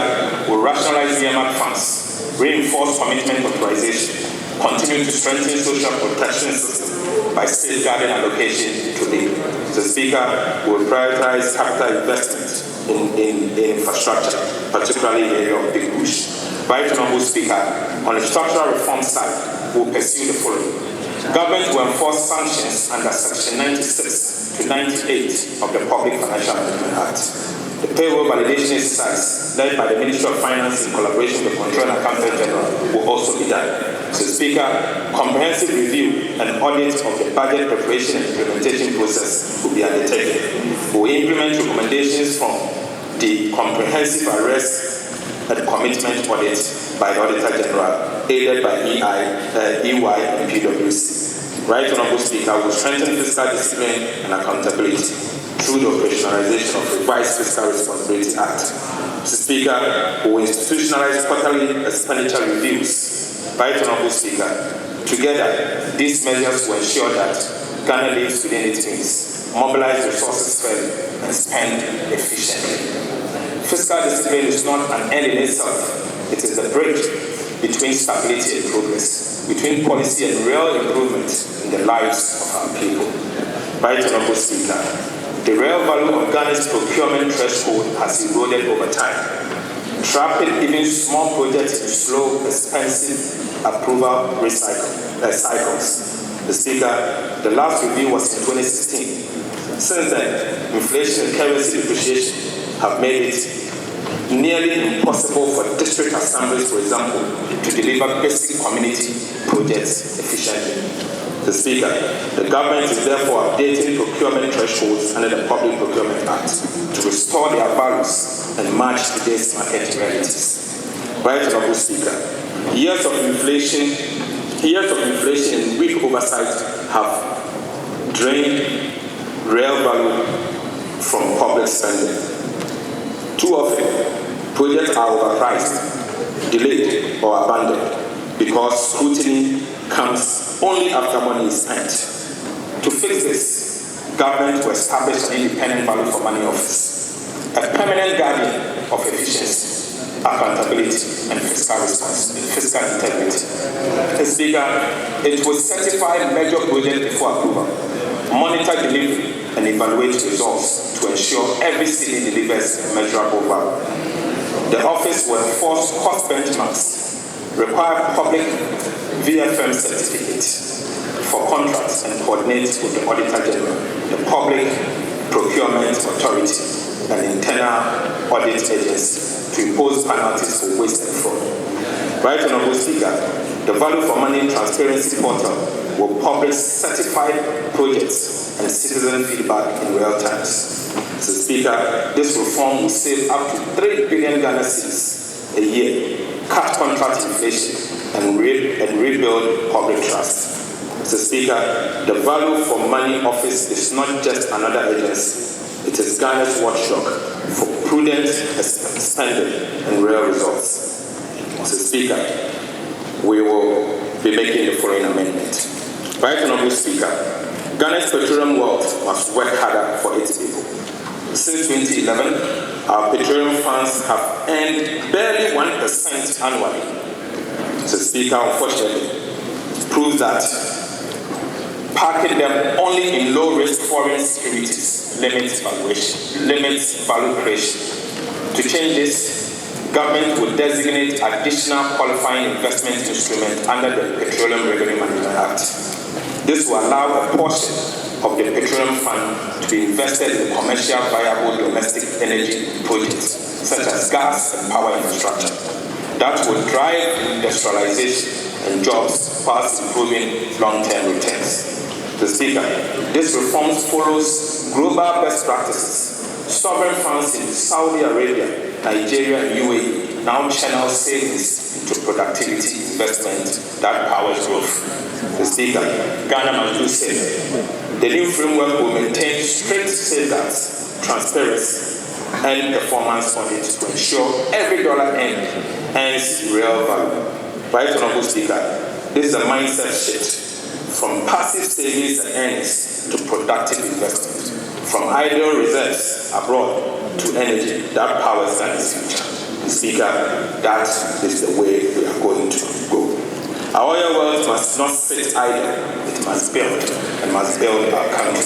will rationalize earmark funds, reinforce commitment authorization, continue to strengthen social protection system by safeguarding allocation to labor. The Speaker will prioritize capital investment in infrastructure, particularly in the area of Big Bush. Right, Honourable Speaker, on the structural reform side, we will pursue the following. Government will enforce sanctions under Section 96 to 98 of the Public Financial Management Act. The payroll validation exercise led by the Ministry of Finance in collaboration with the Controller and Accountant General will also be done. So Speaker, comprehensive review and audit of the budget preparation and implementation process will be undertaken. We will implement recommendations from the comprehensive arrest and commitment audit by the Auditor General, aided by EY and PwC. Right Honourable Speaker, will strengthen fiscal discipline and accountability through the operationalization of revised Fiscal Responsibility Act. Mr. Speaker, we will institutionalize quarterly expenditure reviews. Right Honourable Speaker, together, these measures will ensure that Ghana lives within its means, mobilize resources fairly, and spend efficiently. Fiscal discipline is not an end in itself. It is the bridge between stability and progress, between policy and real improvement in the lives of our people. Right Honourable Speaker, the real value of Ghana's procurement threshold has eroded over time, trapping even small projects in slow, expensive approval cycles. The Speaker, the last review was in 2016. Since then, inflation and currency depreciation have made it nearly impossible for district assemblies, for example, to deliver basic community projects efficiently. The Speaker, the government is therefore updating procurement thresholds under the Public Procurement Act to restore their values and match today's market realities. Right Honourable Speaker, years of inflation and weak oversight have drained real value from public spending. Too often, projects are overpriced, delayed, or abandoned because scrutiny comes only after money is spent. To fix this, government will establish an independent value for money office, a permanent guardian of efficiency, accountability, and fiscal integrity. Mr. Speaker, it will certify major projects before approval, monitor delivery, and evaluate results to ensure every city delivers measurable value. The office will enforce cost benchmarks, require public VFM certificates for contracts, and coordinate with the Auditor General, the Public Procurement Authority, and internal audit agency to impose penalties for waste and fraud. Right Honourable Speaker, the Value for Money Transparency Portal will publish certified projects and citizen feedback in real time. Mr. Speaker, this reform will save up to 3 billion Ghana cedis a year, cut contract inflation, and rebuild public trust. Mr. Speaker, the Value for Money Office is not just another agency. It is Ghana's watchdog for prudent spending and real results. Mr. Speaker, we will be making the following amendment. Right Honourable Speaker, Ghana's petroleum world must work harder for its people. Since 2011, our petroleum funds have earned barely 1% annually. Mr. Speaker, unfortunately, proves that parking them only in low-risk foreign securities limits value creation. To change this, government will designate additional qualifying investment instrument under the Petroleum Revenue Management Act. This will allow a portion of the petroleum fund to be invested in commercial viable domestic energy projects, such as gas and power infrastructure, that will drive industrialization and jobs whilst improving long-term returns. Mr. Speaker, this reform follows global best practices. Sovereign funds in Saudi Arabia, Nigeria, and UAE now channel savings into productivity investment that powers growth. Mr. Speaker, Ghana must do same. The new framework will maintain strict safeguards, transparency, and performance audits to ensure every dollar earned earns real value. Right Honourable Speaker, this is a mindset shift from passive savings and earnings to productive investment, from idle reserves abroad to energy that powers Ghana's future. Mr. Speaker, that is the way we are going to go. Our oil wealth must not sit idle, it must build, and must build our country.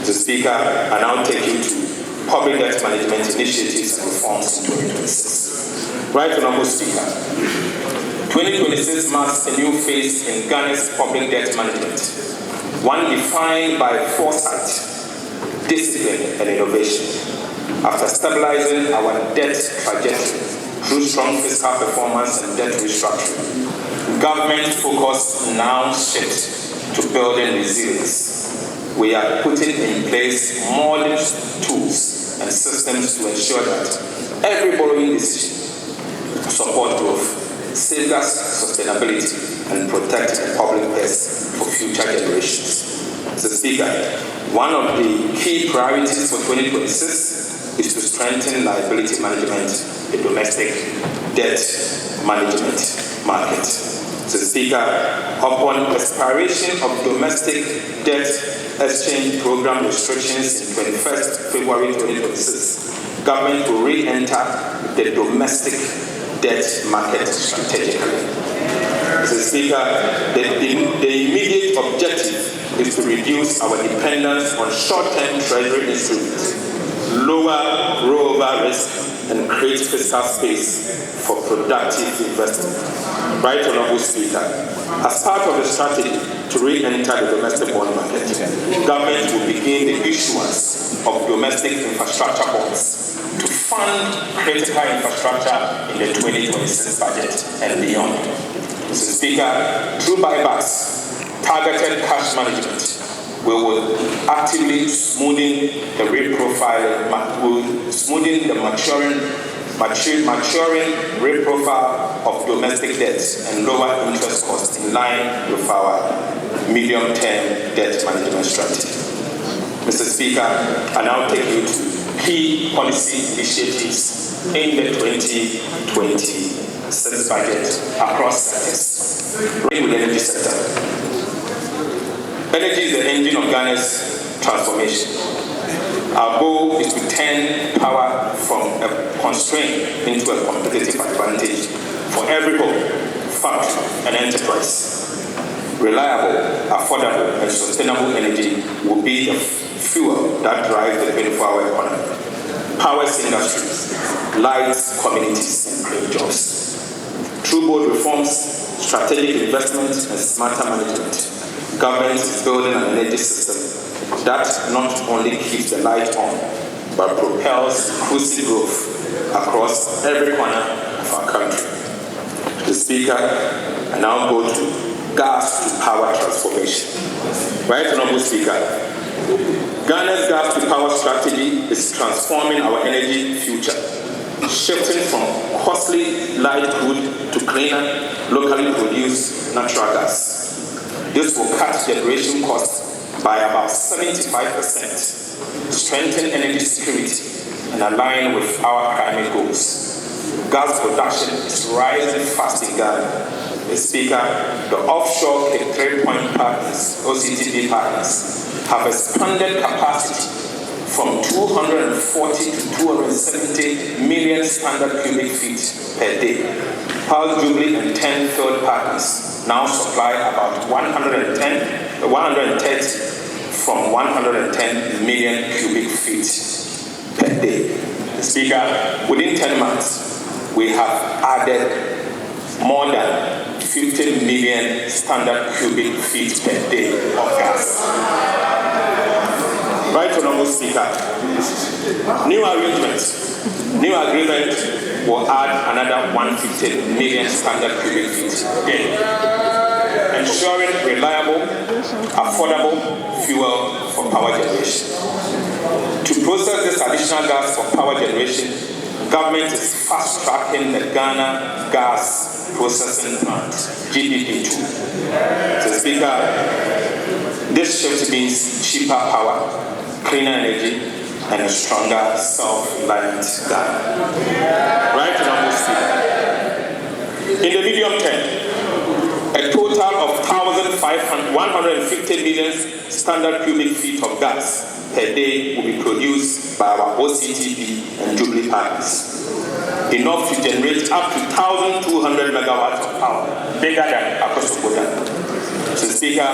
Mr. Speaker, I now take you to public debt management initiatives and reforms in 2026. Right Honourable Speaker, 2026 marks a new phase in Ghana's public debt management, one defined by foresight, discipline, and innovation. After stabilizing our debt trajectory through strong fiscal performance and debt restructuring, Government focus now shift to building resilience. We are putting in place modern tools and systems to ensure that every borrowing decision support growth, safeguards sustainability, and protect the public purse for future generations. Mr. Speaker, one of the key priorities for 2026 is to strengthen liability management, the domestic debt management market. Mr. Speaker, upon expiration of domestic debt exchange program restrictions in 21st February 2026, government will re-enter the domestic debt market strategically. Mr. Speaker, the immediate objective is to reduce our dependence on short-term treasury instruments, lower rollover risk, and create fiscal space for productive investment. Right, Honorable Speaker, as part of the strategy to re-enter the domestic bond market, government will begin the issuance of domestic infrastructure bonds to fund critical infrastructure in the 2026 budget and beyond. Mr. Speaker, through buybacks, targeted cash management, we will actively smoothing the rate profile, smoothing the maturing rate profile of domestic debts and lower interest costs in line with our medium-term debt management strategy. Mr. Speaker, I now take you to key policy initiatives in the 2026 budget across sectors. With the energy sector. Energy is the engine of Ghana's transformation. Our goal is to turn power from a constraint into a competitive advantage for every home, factory, and enterprise. Reliable, affordable, and sustainable energy will be the fuel that drives the 24-hour economy, powers industries, lights communities, and creates jobs. Through bold reforms, strategic investment, and smarter management, government is building an energy system that not only keeps the light on, but propels inclusive growth across every corner of our country. The Speaker, I now go to gas to power transformation. Right, Honorable Speaker, Ghana's gas to power strategy is transforming our energy future, shifting from costly light crude to cleaner, locally produced natural gas. This will cut generation costs by about 75%, strengthen energy security, and align with our climate goals. Gas production is rising fast in Ghana. The Speaker, the offshore Cape 3 Point partners, OCTP partners, have expanded capacity from 240 to 270 million standard cubic feet per day. Pearl Jubilee and 10 third partners now supply about 130 from 110 million cubic feet per day. Speaker, within 10 months, we have added more than 50 million standard cubic feet per day of gas. Right, Honorable Speaker, new agreement will add another 150 million standard cubic feet per day, ensuring reliable, affordable fuel for power generation. To process this additional gas for power generation, government is fast-tracking the Ghana Gas Processing Plant, GPP2. So, Speaker, this shift means cheaper power, cleaner energy, and a stronger self-reliant Ghana. Right, Honorable Speaker. In the medium term, a total of 150 million standard cubic feet of gas per day will be produced by our OCTP and Jubilee partners, enough to generate up to 1,200 megawatts of power, bigger than Akosoboda. So, Speaker,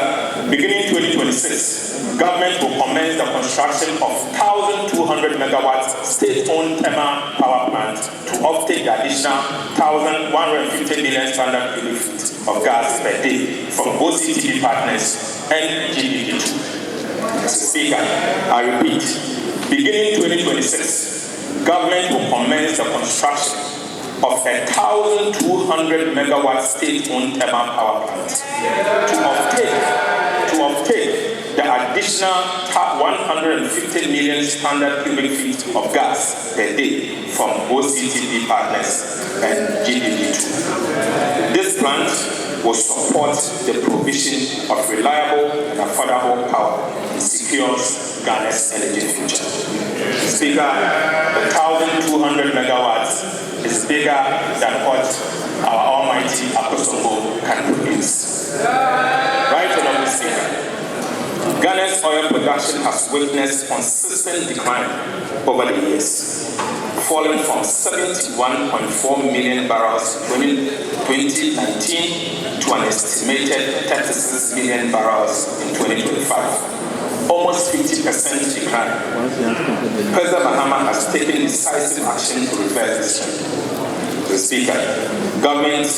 beginning 2026, government will commence the construction of 1,200 megawatts state-owned thermal power plant to offtake the additional 1,150 million standard cubic feet of gas per day from OCTP partners and GPP2. Speaker, I repeat, beginning 2026, government will commence the construction of a 1,200 megawatt state-owned thermal power plant to obtain the additional 150 million standard cubic feet of gas per day from OCTP partners and GDP2. This plant will support the provision of reliable and affordable power and secures Ghana's energy future. Speaker, the 1,200 megawatts is bigger than what our almighty Akosombo can produce. Right, Honorable Speaker, Ghana's oil production has witnessed consistent decline over the years, falling from 71.4 million barrels in 2019 to an estimated 36 million barrels in 2025. Almost 50% decline. President Mahama has taken decisive action to reverse this trend. The Speaker, government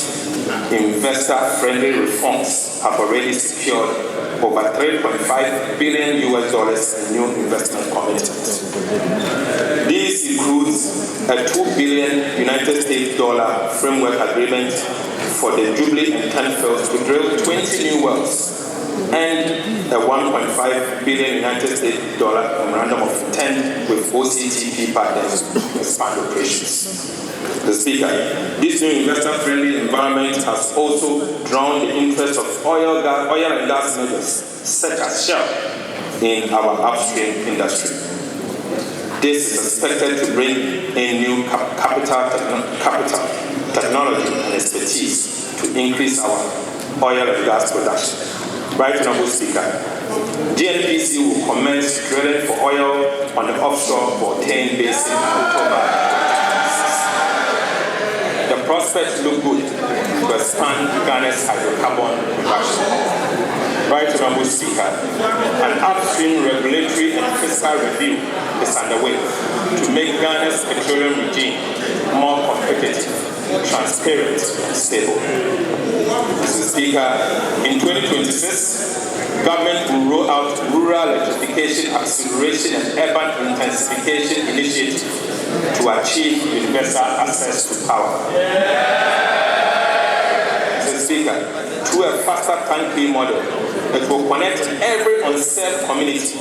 investor-friendly reforms have already secured over $3.5 billion in new investment commitments. These includes a $2 billion United States framework agreement for the Jubilee and Tenfields to drill 20 new wells, and a $1.5 billion United States memorandum of intent with OCTP partners to expand operations. The Speaker, this new investor-friendly environment has also drawn the interest of oil and gas majors such as Shell in our upstream industry. This is expected to bring in new capital, technology, and expertise to increase our oil and gas production. Right, Honorable Speaker, GNPC will commence drilling for oil on the offshore Forson Basin in October. The prospects look good to expand Ghana's hydrocarbon production. Right, Honorable Speaker, an upstream regulatory and fiscal review is underway to make Ghana's petroleum regime more competitive, transparent, and stable. Mr. Speaker, in 2026, government will roll out rural electrification acceleration and urban intensification initiative to achieve universal access to power. Mr. Speaker, through a faster turnkey model, it will connect every unserved community,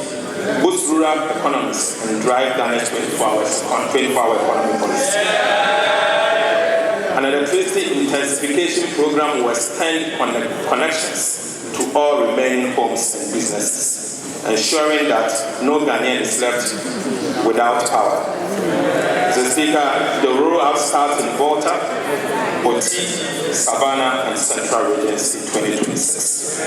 boost rural economies, and drive Ghana's 24-hour economic policy. An electricity intensification program will extend connections to all remaining homes and businesses, ensuring that no Ghanaian is left without power. Mr. Speaker, the rollout starts in Volta, Oti, Savannah, and Central regions in 2026,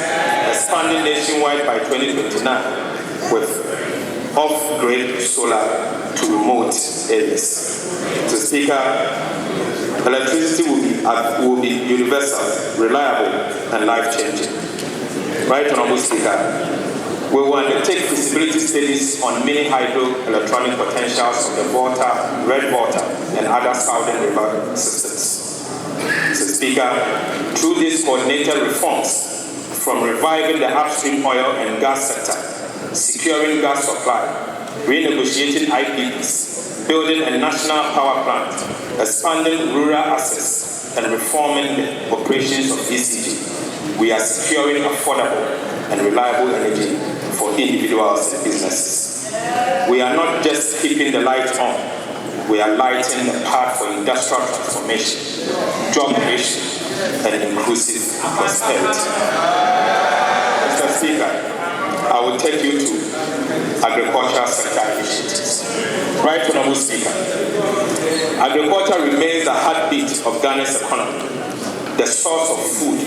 expanding nationwide by 2029 with off-grid solar to remote areas. Mr. Speaker, electricity will be universal, reliable, and life-changing. Right, Honorable Speaker, we will undertake feasibility studies on mini hydroelectronic potentials of the Volta, Red Volta, and other southern river systems. Mr. Speaker, through these coordinated reforms, from reviving the upstream oil and gas sector, securing gas supply, renegotiating IPPs, building a national power plant, expanding rural access, and reforming the operations of ECG, we are securing affordable and reliable energy for individuals and businesses. We are not just keeping the lights on, we are lighting the path for industrial transformation, job creation, and inclusive prosperity. Mr. Speaker, I will take you to agricultural sector initiatives. Right, Honorable Speaker, agriculture remains the heartbeat of Ghana's economy, the source of food,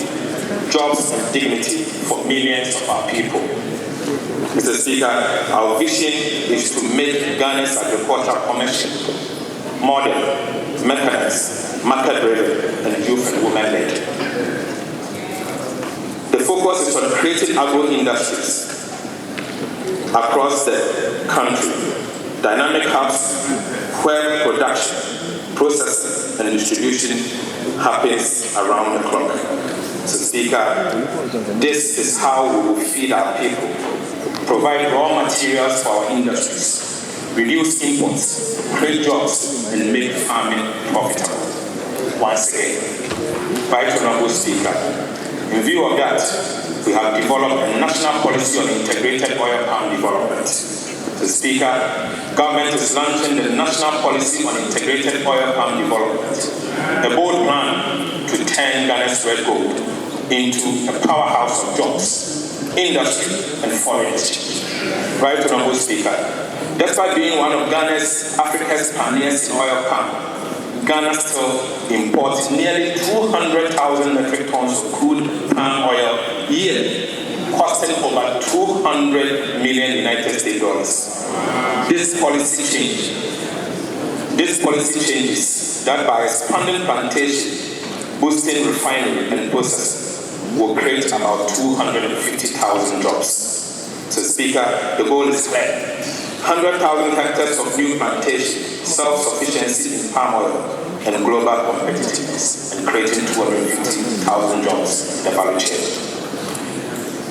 jobs, and dignity for millions of our people. Mr. Speaker, our vision is to make Ghana's agriculture commercial, modern, mechanized, market-driven, and youth and women-led. The focus is on creating agro-industries across the country, dynamic hubs where production, processing, and distribution happens around the clock. Mr. Speaker, this is how we will feed our people, provide raw materials for our industries, reduce imports, create jobs, and make farming profitable. once again. Right Honorable Speaker, in view of that, we have developed a national policy on integrated oil palm development. The Speaker, government is launching the national policy on integrated oil palm development, a bold plan to turn Ghana's red gold into a powerhouse of jobs, industry, and foreign exchange. Right Honorable Speaker, despite being one of Africa's pioneers in oil palm, Ghana still imports nearly 200,000 metric tons of crude palm oil yearly, costing over $200 million United States dollars. This policy changes that by expanding plantation, boosting refinery and processing, will create about 250,000 jobs. So, Speaker, the goal is clear. 100,000 hectares of new plantation, self-sufficiency in palm oil, and global competitiveness, and creating 250,000 jobs in the value chain.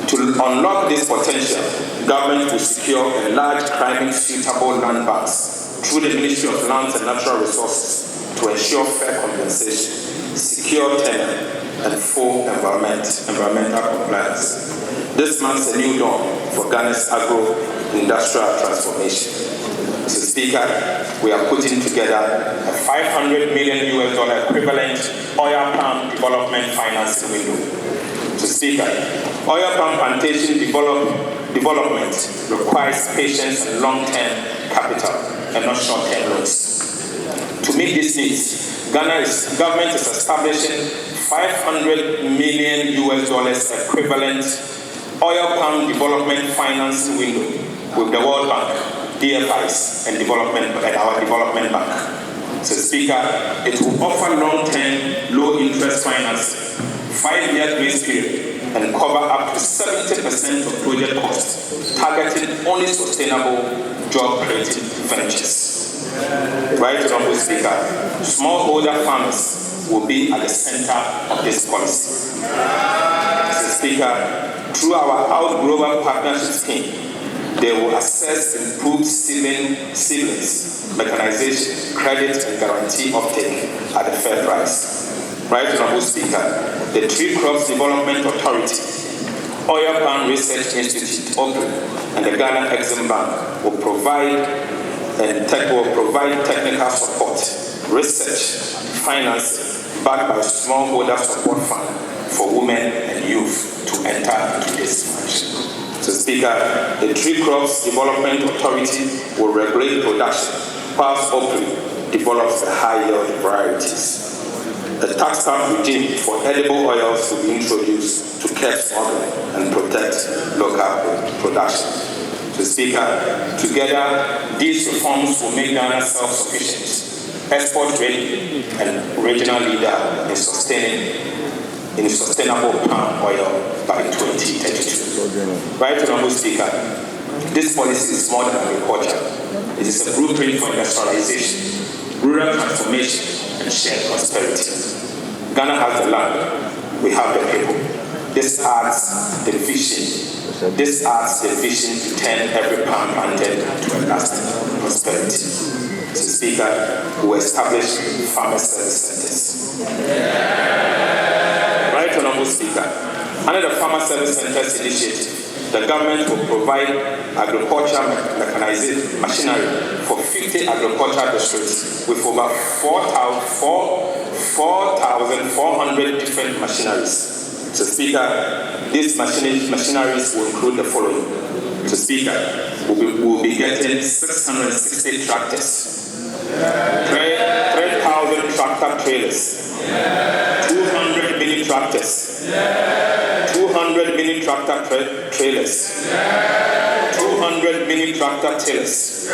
To unlock this potential, government will secure a large climate-suitable land banks through the Ministry of Lands and Natural Resources to ensure fair compensation, secure tenure, and full environmental compliance. This marks a new dawn for Ghana's agro-industrial transformation. Mr. Speaker, we are putting together a $500 million equivalent oil palm development financing window. Mr. Speaker, oil palm plantation development requires patience and long-term capital and not short-term loans. To meet these needs, government is establishing $500 million equivalent oil palm development financing window with the World Bank, DFIs, and our development bank. So, Speaker, it will offer long-term, low-interest financing, 5-year grace period, and cover up to 70% of project costs, targeting only sustainable, job-creating ventures. Right, Honorable Speaker, smallholder farmers will be at the center of this policy. Mr. Speaker, through our Outgrower Partnership Scheme, they will access improved seedlings, mechanization, credit, and guarantee uptake at a fair price. Right, Honorable Speaker, the Tree Crops Development Authority, Oil Palm Research Institute, OPRI, and the Ghana Exim Bank will provide technical support, research, financing, backed by smallholder support fund for women and youth to enter into this function. So, Speaker, the Tree Crops Development Authority will regulate production, whilst OPRI develops the high-yield varieties. A tax stamp regime for edible oils will be introduced to curb smuggling and protect local production. So, Speaker, together, these reforms will make Ghana self-sufficient, export-ready, and regional leader in sustainable palm oil by 2032. Right, Honorable Speaker, this policy is more than agriculture. It is a blueprint for industrialization, rural transformation, and shared prosperity. Ghana has the land, we have the people. This adds the vision to turn every palm planted to a lasting prosperity. Mr. Speaker, we will establish farmer service centers. Right, Honorable Speaker, under the Farmer Service Centers initiative, the government will provide agricultural mechanized machinery for 50 agricultural districts with over 4,400 different machineries. So, Speaker, these machineries will include the following. So, Speaker, we'll be getting 660 tractors, 3,000 tractor trailers, 200 mini tractors, 200 mini tractor trailers, 200 mini tractor tillers,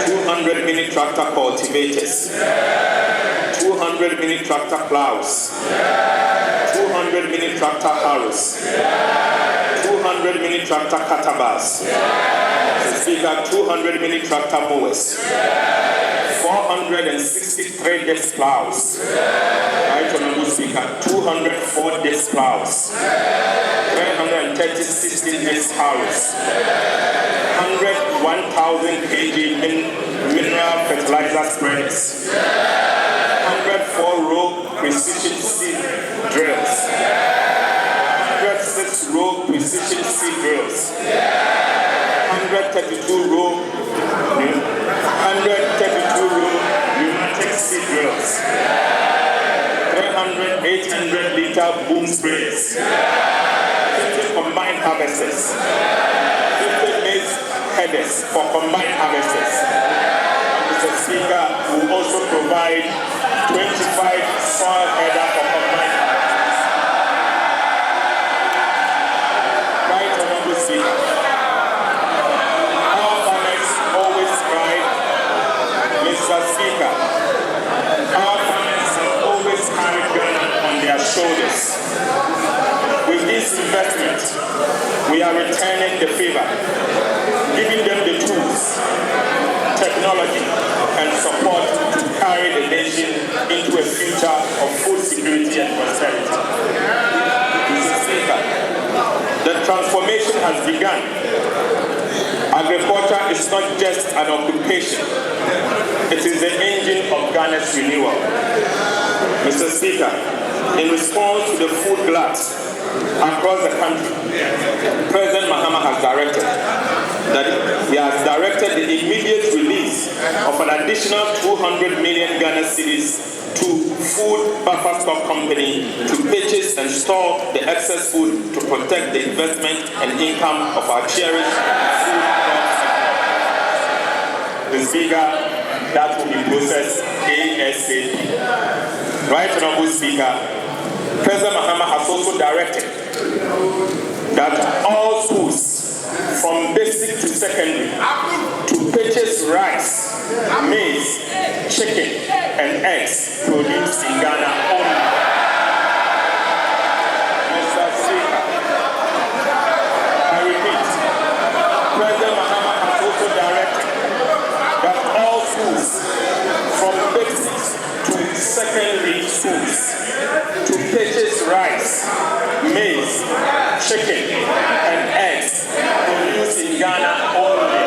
200 mini tractor cultivators, 200 mini tractor plows, 200 mini tractor harrows, 200 mini tractor catabars, Speaker, 200 mini tractor mowers, 463 disc plows, right, Honorable Speaker, 204 disc plows, 330 16 disc harrows, 1,000 kg mineral fertilizer spreaders, 104 row precision seed drills. 106 row precision seed drills. 132 row pneumatic seed drills. 300, 800 liter boom sprays. 50 combined harvesters. 50 maize headers for combined harvesters. Mr. Speaker will also provide 25 soil header for combined harvesters. Right, Honorable Speaker. Our farmers always cry, Mr. Speaker. Our farmers have always carried Ghana on their shoulders. With this investment, we are returning the favor, giving them the tools, technology, and support to carry the nation into a future of food security and prosperity. Mr. Speaker, the transformation has begun. Agriculture is not just an occupation, it is the engine of Ghana's renewal. Mr. Speaker, in response to the food gluts across the country, President Mahama has directed the immediate release of an additional 200 million Ghana cedis to Food Buffer Stock Company to purchase and store the excess food to protect the investment and income of our cherished food crops. The Speaker, that will be processed ASAP. Right, Honorable Speaker, President Mahama has also directed that all schools from basic to secondary to purchase rice, maize, chicken, and eggs produced in Ghana only. Mr. Speaker, I repeat, President Mahama has also directed that all schools from basic to secondary schools to purchase rice, maize, chicken, and eggs produced in Ghana only.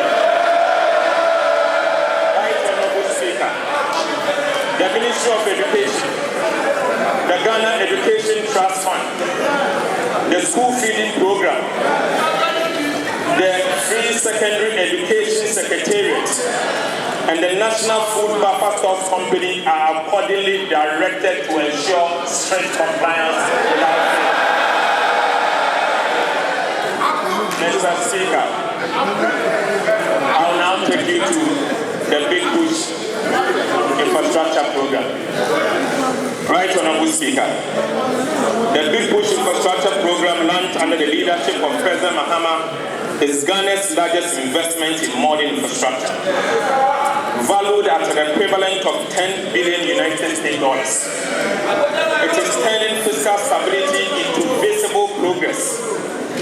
Right, Honorable Speaker, the Ministry of Education, the Ghana Education Trust Fund, the School Feeding Program, the Free Secondary Education Secretariat, and the National Food Buffer Stock Company are accordingly directed to ensure strict compliance without fail. Mr. Speaker, I will now take you to the Big Push Infrastructure Program. Right, Honorable Speaker. The Big Push Infrastructure Program, launched under the leadership of President Mahama, is Ghana's largest investment in modern infrastructure, valued at an equivalent of $10 billion United States dollars. It is turning fiscal stability into visible progress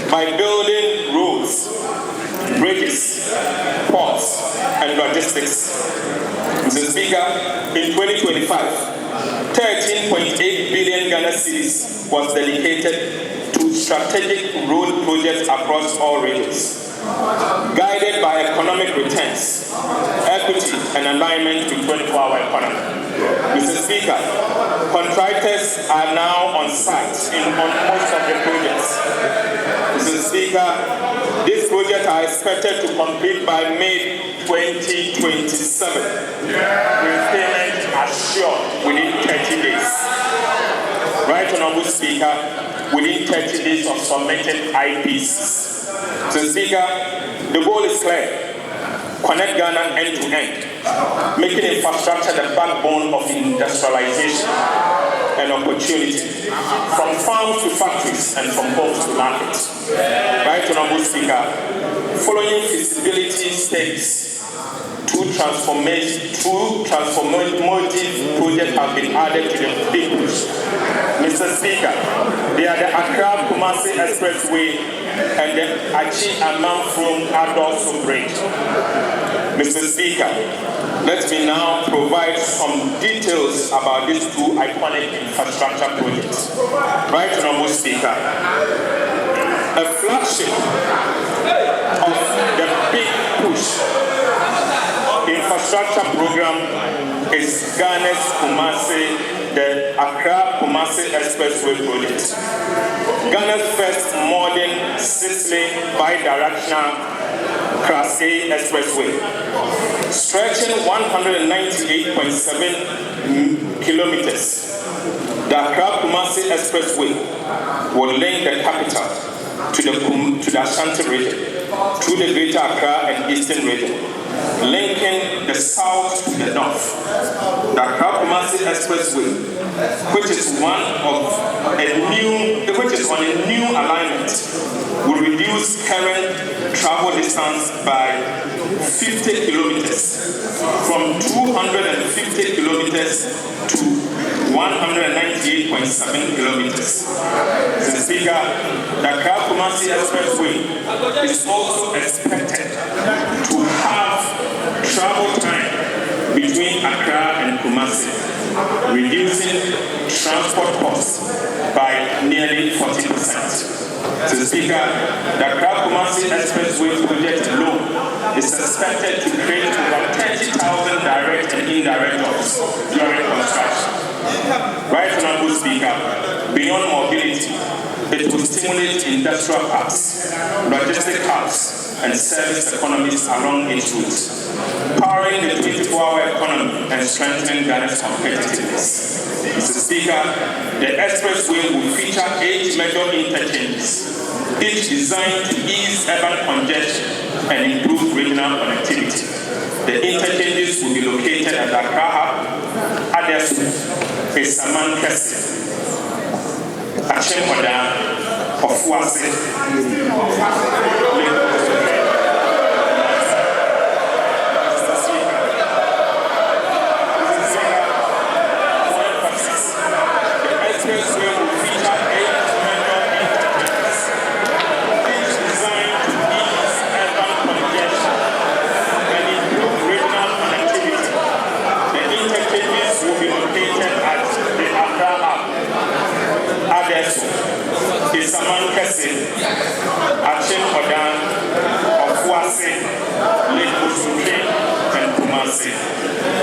by building roads, bridges, ports, and logistics. Mr. Speaker, in 2025, 13.8 billion Ghana cedis was dedicated to strategic road projects across all regions, guided by economic returns, equity, and alignment with 24-hour economy. Mr. Speaker, contractors are now on site on most of the projects. Mr. Speaker, these projects are expected to complete by May 2027, with payment assured within 30 days. Right, Honorable Speaker, within 30 days of submitting IPCs. Mr. Speaker, the goal is clear. Connect Ghana end to end, making infrastructure the backbone of industrialization and opportunity, from farms to factories and from homes to markets. Right, Honorable Speaker, following feasibility stages, two transformative projects have been added to the Big Push. Mr. Speaker, they are the Accra-Kumasi Expressway and the Achi-Amamfrom-Adoso Bridge. Mr. Speaker, let me now provide some details about these two iconic infrastructure projects. Right, Honorable Speaker, a flagship of the Big Push infrastructure program is Ghana's Kumasi the Accra-Kumasi Expressway project, Ghana's first modern 6-lane bi-directional Class A expressway, stretching 198.7 kilometers. The Accra-Kumasi Expressway will link the capital to the Ashanti region through the Greater Accra and Eastern region, linking the south to the north. The Accra-Kumasi Expressway, which is on a new alignment, will reduce current travel distance by 50 kilometers, from 250 kilometers to 198.7 kilometers. Mr. Speaker, the Accra-Kumasi Expressway is also expected to have travel time between Accra and Kumasi, reducing transport costs by nearly 40%. Mr. Speaker, the Accra-Kumasi Expressway project alone is expected to create over 30,000 direct and indirect jobs during construction. Right, Honorable Speaker, beyond mobility, it will stimulate industrial parks, logistic hubs, and service economies along its route, powering the 24-hour economy and strengthening Ghana's competitiveness. Mr. Speaker, the expressway will feature 8 major interchanges, each designed to ease urban congestion and improve regional connectivity. The interchanges will be located at Accra Hub, Adesu, Forson, Cassiel, Achimwada, Forson,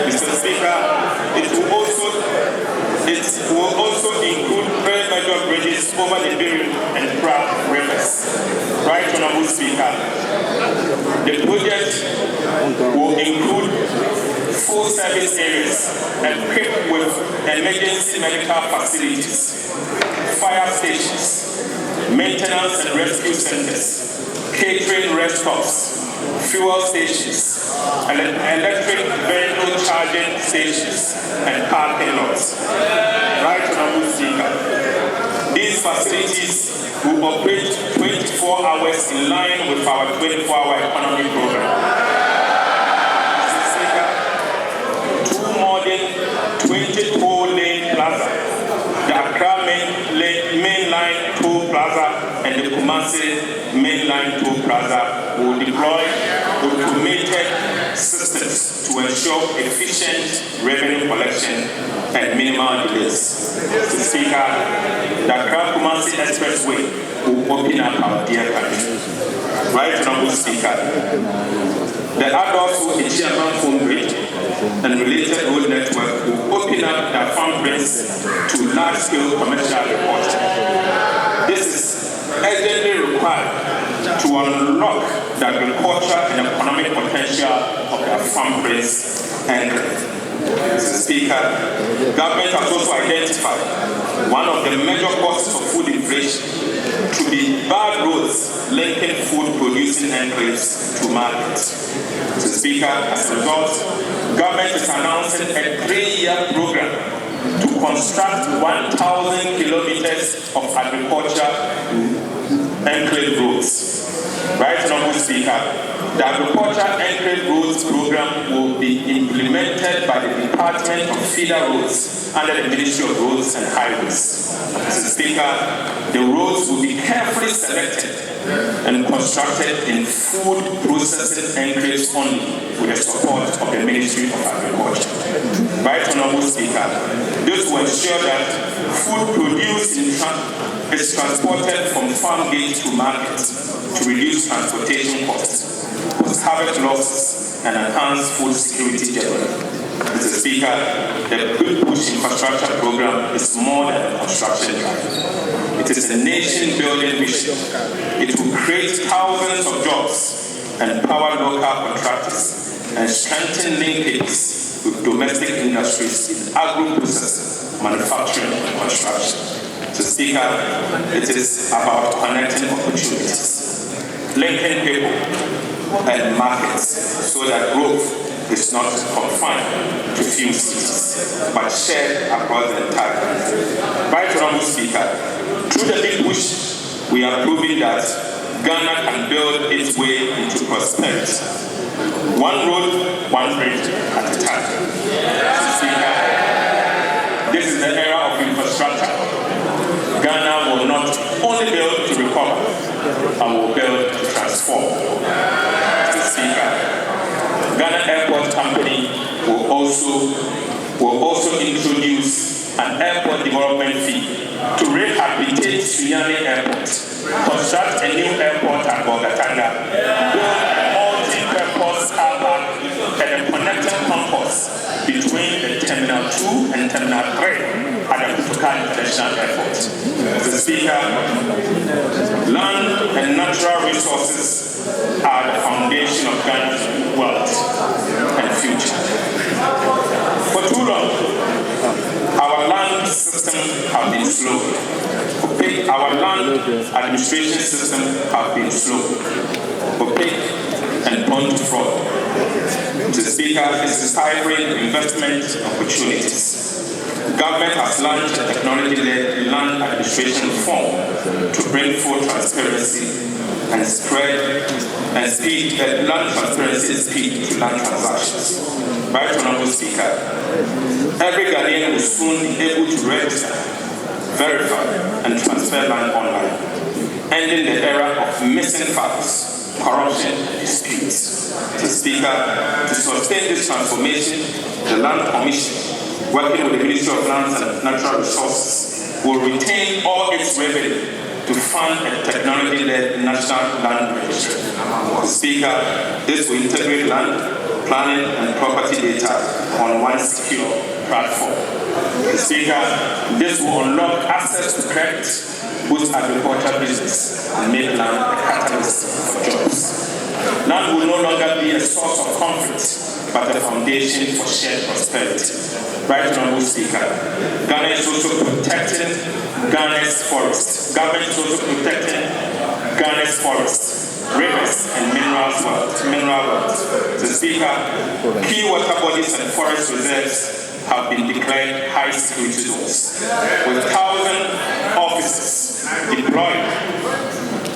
Mr. Speaker, it will also include very major bridges over the Biru and Prague rivers. Right, Honorable Speaker, the project will include full service areas equipped with emergency medical facilities, fire stations, maintenance and rescue centers, catering restaurants, fuel stations, electric vehicle charging stations, and parking lots. Right, Honorable Speaker, these facilities will operate 24 hours in line with our 24-hour economy program. Mr. Speaker, 2 modern 24-lane plaza, the Accra Mainline Toll Plaza and the Kumasi Mainline Toll Plaza will deploy automated systems to ensure efficient revenue collection and minimal delays. Mr. Speaker, the Accra-Kumasi Expressway will open up our dear country. Right, Honorable Speaker, the Adosu Ichiaman Phone Bridge and related road network will open up the farm base to large-scale commercial reporting. This is urgently required to unlock the agriculture and economic potential of the farm base and Mr. Speaker, government has also identified one of the major causes of food inflation to be bad roads linking food-producing enclaves to markets. Mr. Speaker, as a result, government is announcing a 3-year program to construct 1,000 kilometers of agriculture enclave roads. Right, Honorable Speaker, the Agriculture Enclave Roads Program will be implemented by the Department of Feeder Roads under the Ministry of Roads and Highways. Mr. Speaker, the roads will be carefully selected and constructed in food processing enclaves only with the support of the Ministry of Agriculture. Right, Honorable Speaker, this will ensure that food produced is transported from farm gate to market to reduce transportation costs, post-harvest losses, and enhance food security generally. Mr. Speaker, the Big Push Infrastructure Program is more than a construction drive. It is a nation-building mission. It will create thousands of jobs and empower local contractors and strengthen linkages with domestic industries in agro-processing, manufacturing, and construction. Mr. Speaker, it is about connecting opportunities, linking people and markets so that growth is not confined to few cities, but shared across the entire country. Right, Honorable Speaker, through the Big Push, we are proving that Ghana can build its way into prosperity. One road, one bridge at a time. Mr. Speaker, this is the era of infrastructure. Ghana will not only build to recover, but will build to transform. Mr. Speaker, Ghana Airport Company will also introduce an airport development fee to rehabilitate Sunyani Airport, construct a new airport at Bogatanga, build a multi-purpose car park and a connecting campus between the Terminal 2 and Terminal 3 at the Kutuka International Airport. Mr. Speaker, land and natural resources are the foundation of Ghana's wealth and future. For too long, our land system has been slow. Opaque. Our land administration system has been slow, opaque, and prone to fraud. Mr. Speaker, this is stifling investment opportunities. Government has launched a technology-led land administration reform to bring full transparency and speed land transparency and speed to land transactions. Right, Honorable Speaker, every Ghanaian will soon be able to register, verify, and transfer land online, ending the era of missing files, corruption, and disputes. Mr. Speaker, to sustain this transformation, the Land Commission, working with the Ministry of Lands and Natural Resources, will retain all its revenue to fund a technology-led national land registry. Mr. Speaker, this will integrate land, planning, and property data on one secure platform. Mr. Speaker, this will unlock access to credit, boost agricultural business, and make land a catalyst for jobs. Land will no longer be a source of conflict, but a foundation for shared prosperity. Right, Honorable Speaker, Ghana is also protecting Ghana's forests. Government is also protecting Ghana's forests, rivers, and mineral wealth. The Speaker, key water bodies and forest reserves have been declared high security zones, with 1,000 officers deployed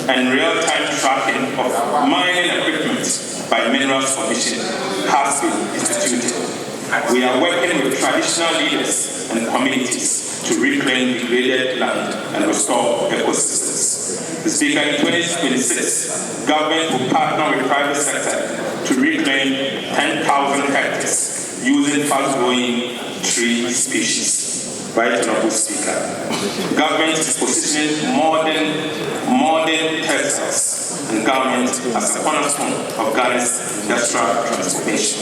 and real-time tracking of mining equipment by Minerals Commission has been instituted. We are working with traditional leaders and communities to reclaim degraded land and restore ecosystems. The Speaker, in 2026, government will partner with private sector to reclaim 10,000 hectares using fast-growing tree species. Right, Honorable Speaker, government is positioning modern textiles and garments as a cornerstone of Ghana's industrial transformation.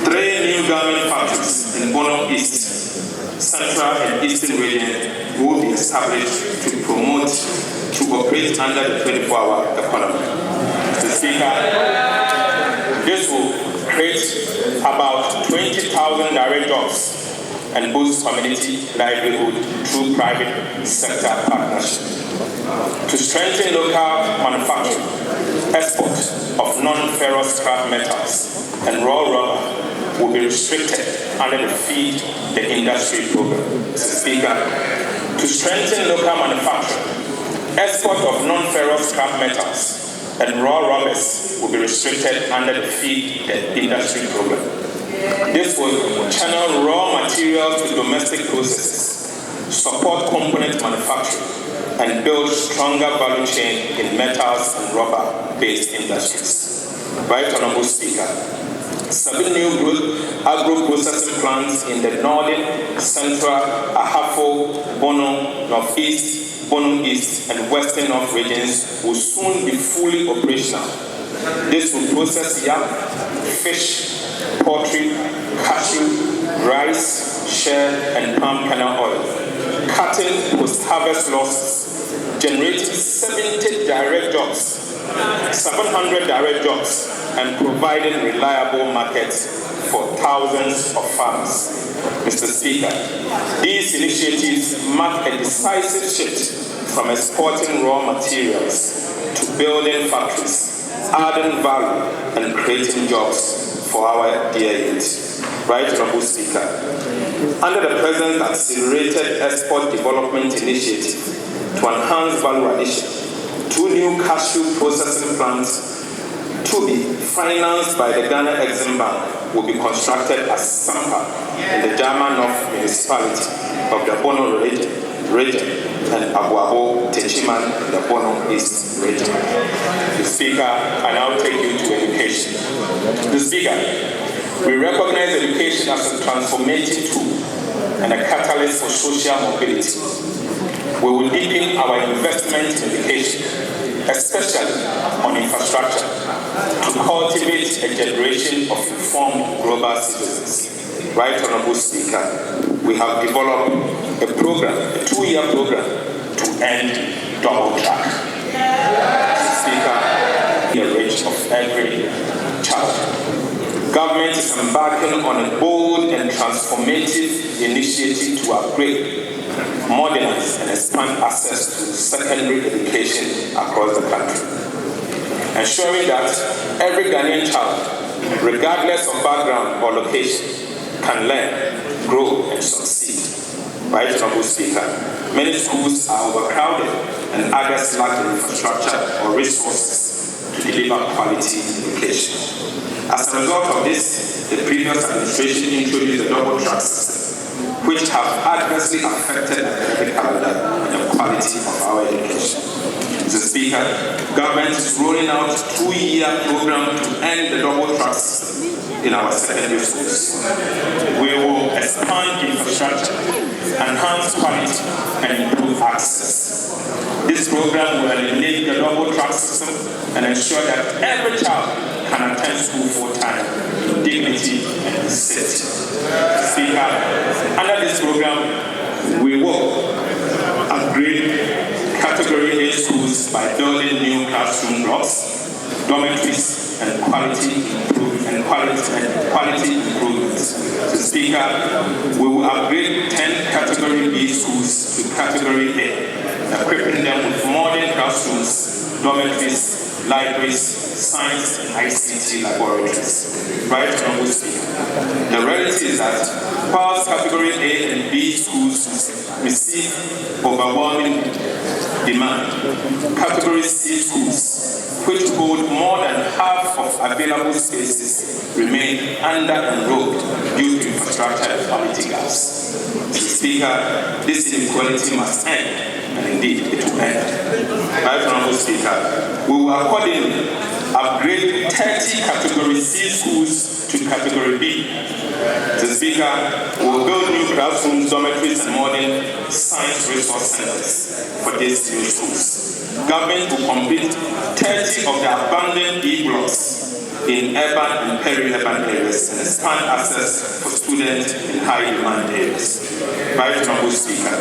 3 new garment factories in Bono East, Central and Eastern region will be established to operate under the 24-hour economy. Mr. Speaker, this will create about 20,000 direct jobs and boost community livelihood through private sector partnership. To strengthen local manufacturing, export of non-ferrous scrap metals and raw rubber will be restricted under the Feed the Industry program. Mr. Speaker, to strengthen local manufacturing, export of non-ferrous scrap metals and raw rubbers will be restricted under the Feed the Industry program. This will channel raw materials to domestic processes, support component manufacturing, and build stronger value chain in metals and rubber-based industries. Right, Honorable Speaker, 7 new agro-processing plants in the northern, central, Ahafo, Bono, northeast, Bono East, and western north regions will soon be fully operational. This will process yam, fish, poultry, cashew, rice, shea, and palm kernel oil, cutting post-harvest losses, generating 70 direct jobs, 700 direct jobs, and providing reliable markets for thousands of farmers. Mr. Speaker, these initiatives mark a decisive shift from exporting raw materials to building factories, adding value, and creating jobs for our dear youth. Right, Honorable Speaker, under the President's Accelerated Export Development Initiative to enhance value addition, 2 new cashew processing plants to be financed by the Ghana Exim Bank will be constructed at Sampa in the Jama North municipality of the Bono region and Abuabo Techiman in the Bono East region. The Speaker, I now take you to education. The Speaker, we recognize education as a transformative tool and a catalyst for social mobility. We will deepen our investment in education, especially on infrastructure, to cultivate a generation of informed global citizens. Right, Honorable Speaker, we have developed a program, a 2-year program, to end double track. Speaker, the reach of every child. Government is embarking on a bold and transformative initiative to upgrade, modernize, and expand access to secondary education across the country, ensuring that every Ghanaian child, regardless of background or location, can learn, grow, and succeed. Right, Honorable Speaker, many schools are overcrowded and others lack the infrastructure or resources to deliver quality education. As a result of this, the previous administration introduced a double track system, which have adversely affected the academic calendar and the quality of our education. Mr. Speaker, government is rolling out a 2-year program to end the double track system in our secondary schools. We will expand infrastructure, enhance quality, and improve access. This program will eliminate the double track system and ensure that every child can attend school full-time with dignity and safety. Speaker, under this program, we will upgrade Category A schools by building new classroom blocks, dormitories, and quality improvements. So, Speaker, we will upgrade 10 Category B schools to Category A, equipping them with modern classrooms, dormitories, libraries, science, and ICT laboratories. Right, Honorable Speaker, the reality is that whilst Category A and B schools receive overwhelming demand, Category C schools, which hold more than half of available spaces, remain under-enrolled due to infrastructure and quality gaps. Mr. Speaker, this inequality must end, and indeed it will end. Right, Honorable Speaker, we will accordingly upgrade 30 Category C schools to Category B. Mr. Speaker, we will build new classrooms, dormitories, and modern science resource centers for these new schools. Government will complete 30 of the abandoned B blocks in urban and peri-urban areas and expand access for students in high-demand areas. Right, Honorable Speaker,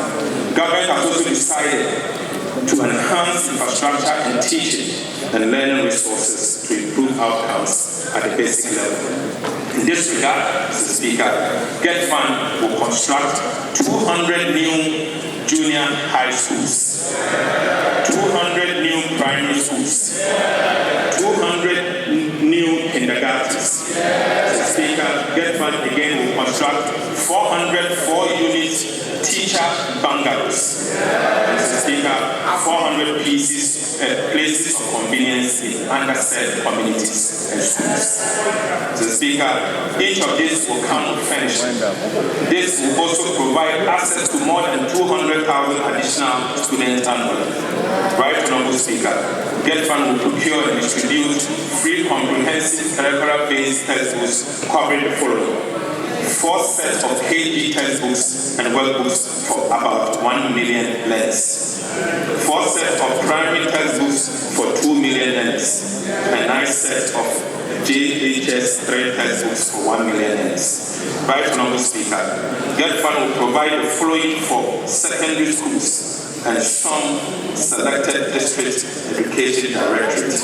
government has also decided to enhance infrastructure and teaching and learning resources to improve outcomes at the basic level. In this regard, Mr. Speaker, GET Fund will construct 200 new junior high schools, 200 new primary schools, 200 new kindergartens. Mr. Speaker, GET Fund again will construct 400 4-unit teacher bungalows. Mr. Speaker, 400 places of convenience in underserved communities and schools. Mr. Speaker, each of these will come furnished. This will also provide access to more than 200,000 additional students annually. Right, Honorable Speaker, GET Fund will procure and distribute free comprehensive curricular-based textbooks covering the following: 4 sets of KG textbooks and workbooks for about 1 million learners, 4 sets of primary textbooks for 2 million learners, and 9 sets of JHS 3 textbooks for 1 million learners. Right Honourable Speaker, GET Fund will provide the following for secondary schools and some selected district education directorates.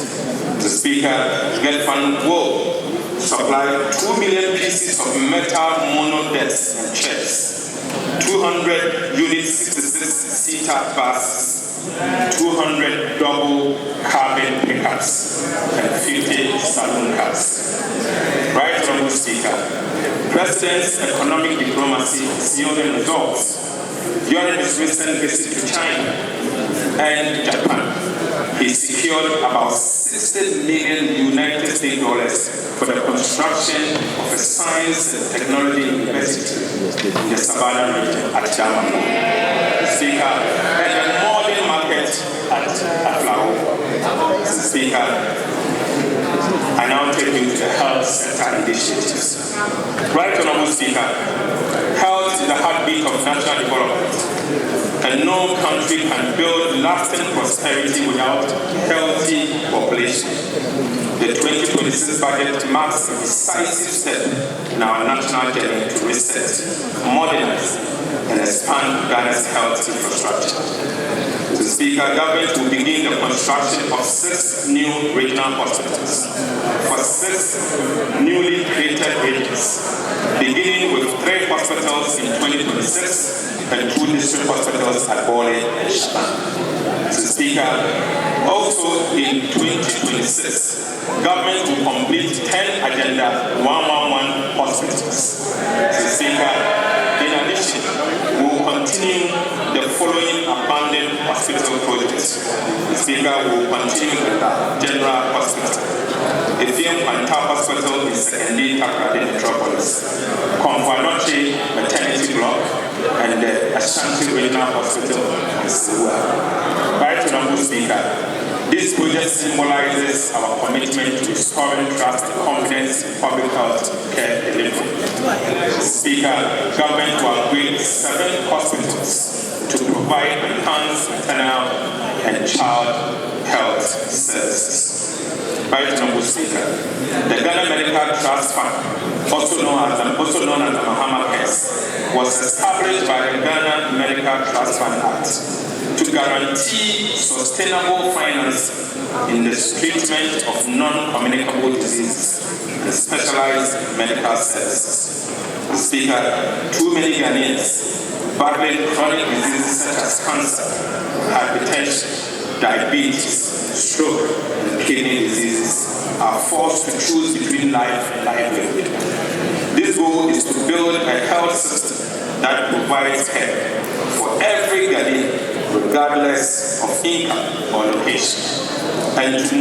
Mr. Speaker, GET Fund will supply 2 million pieces of metal mono desks and chairs, 200 unit 66-seater buses, 200 double cabin pickups, and 50 saloon cars. Right Honourable Speaker, President's economic diplomacy is yielding results. During his recent visit to China and Japan, he secured about $60 million United States dollars for the construction of a science and technology university in the Savannah region at Jamaica. Speaker, and a modern market at Aflao. Speaker, I now take you to the health sector initiatives. Right Honourable Speaker, health is the heartbeat of national development, and no country can build lasting prosperity without healthy population. The 2026 budget marks a decisive step in our national journey to reset, modernize, and expand Ghana's health infrastructure. Mr. Speaker, government will begin the construction of 6 new regional hospitals for 6 newly created regions, beginning with 3 hospitals in 2026 and 2 district hospitals at Bole and Shaban. Mr. Speaker, also in 2026, government will complete 10 Agenda 111 hospitals. Mr. Speaker, in addition, we will continue the following abandoned hospital projects. Mr. Speaker, we will continue with the General Hospital, Efiam Panta Hospital in Secondary Takoradi Metropolis, Komfanoche Maternity Block, and the Ashanti Regional Hospital in Sewa. Right Honourable Speaker, this project symbolizes our commitment to restoring trust and confidence in public health care delivery. Speaker, government will upgrade 7 hospitals to provide enhanced maternal and child health services. Right Honourable Speaker, the Ghana Medical Trust Fund, also known as the Mahama Cares, was established by the Ghana Medical Trust Fund Act to guarantee sustainable finance in the treatment of non-communicable diseases and specialized medical services. Speaker, too many Ghanaians battling chronic diseases such as cancer, hypertension, diabetes, stroke, and kidney diseases are forced to choose between life and livelihood. This goal is to build a health system that provides care for every Ghanaian, regardless of income or location, and to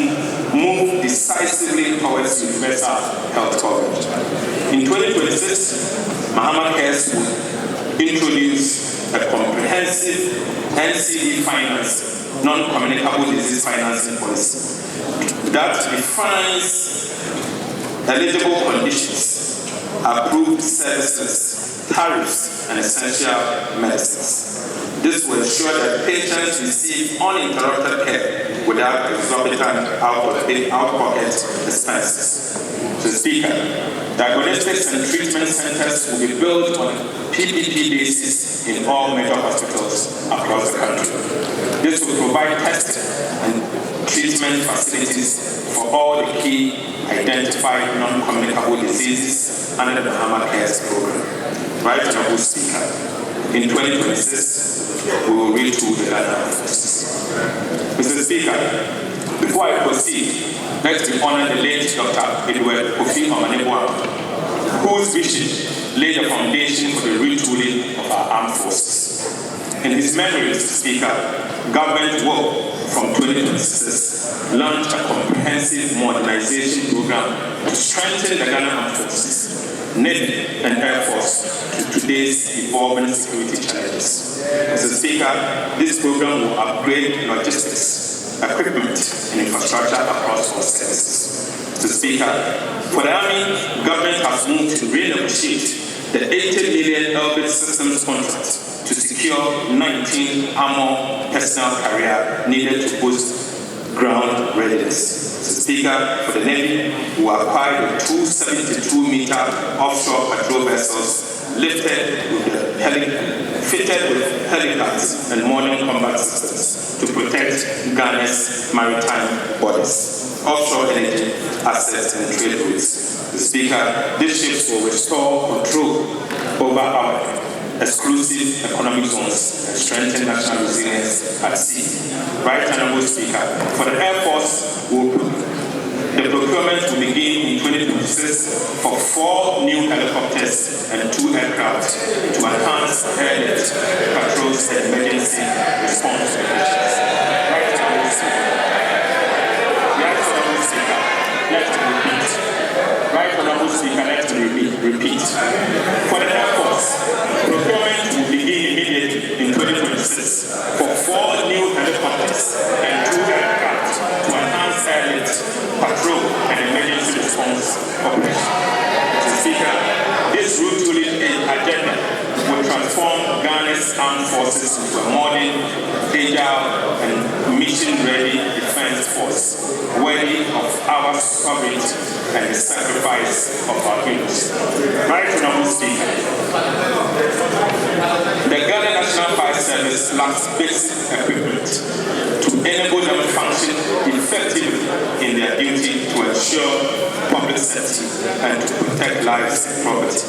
move decisively towards universal health coverage. In 2026, Mahama Cares will introduce a comprehensive NCD-financed non-communicable disease financing policy that defines eligible conditions, approved services, tariffs, and essential medicines. This will ensure that patients receive uninterrupted care without exorbitant out-of-pocket expenses. Mr. Speaker, diagnostics and treatment centers will be built on a PPP basis in all major hospitals across the country. This will provide testing and treatment facilities for all the key identified non-communicable diseases under the Mahama Cares program. Right Honourable Speaker, in 2026, we will retool the Ghana forces. Mr. Speaker, before I proceed, let me honor the late Dr. Edward Kofi Omanebua, whose vision laid the foundation for the retooling of our armed forces. In his memory, Mr. Speaker, government will, from 2026, launch a comprehensive modernization program to strengthen the Ghana Armed Forces, Navy, and Air Force to today's evolving security challenges. Mr. Speaker, this program will upgrade logistics, equipment, and infrastructure across all services. Mr. Speaker, for the Army, government has moved to renegotiate the 80 million Elbit Systems contract to secure 19 armor personnel carrier needed to boost ground readiness. Mr. Speaker, for the Navy, we acquired the 272-meter offshore patrol vessels fitted with helipads and modern combat systems to protect Ghana's maritime borders, offshore energy assets and trade routes. Mr. Speaker, these ships will restore control over our exclusive economic zones and strengthen national resilience at sea. Right Honorable Speaker, for the Air Force, the procurement will begin in 2026 for 4 new helicopters and 2 aircraft to enhance air patrols and emergency response operations. Right Honorable Speaker, let me repeat. Right Honorable Speaker, let me repeat. For the Air Force, procurement will begin immediately in 2026 for 4 new helicopters and 2 aircraft to enhance air patrol and emergency response operations. Mr. Speaker, this route-ruling agenda will transform Ghana's armed forces into a modern, agile, and mission-ready defense force, worthy of our sovereignty and the sacrifice of our heroes. Right Honorable Speaker, the Ghana National Fire Service lacks basic equipment to enable them to function effectively in their duty to ensure public safety and to protect lives and property.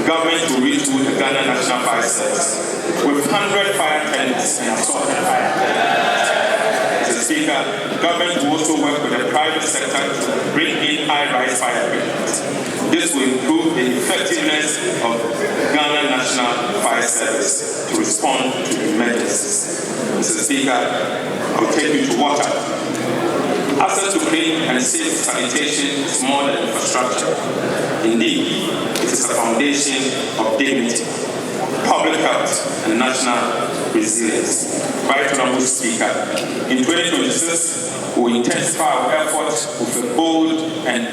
Government will retool the Ghana National Fire Service with 100 fire attendants and assorted fire attendants. Mr. Speaker, government will also work with the private sector to bring in high-rise fire equipment. This will improve the effectiveness of Ghana National Fire Service to respond to emergencies. Mr. Speaker, I will take you to water. Access to clean and safe sanitation is more than infrastructure. Indeed, it is a foundation of dignity, public health, and national resilience. Right Honorable Speaker, in 2026, we will intensify our efforts with a bold and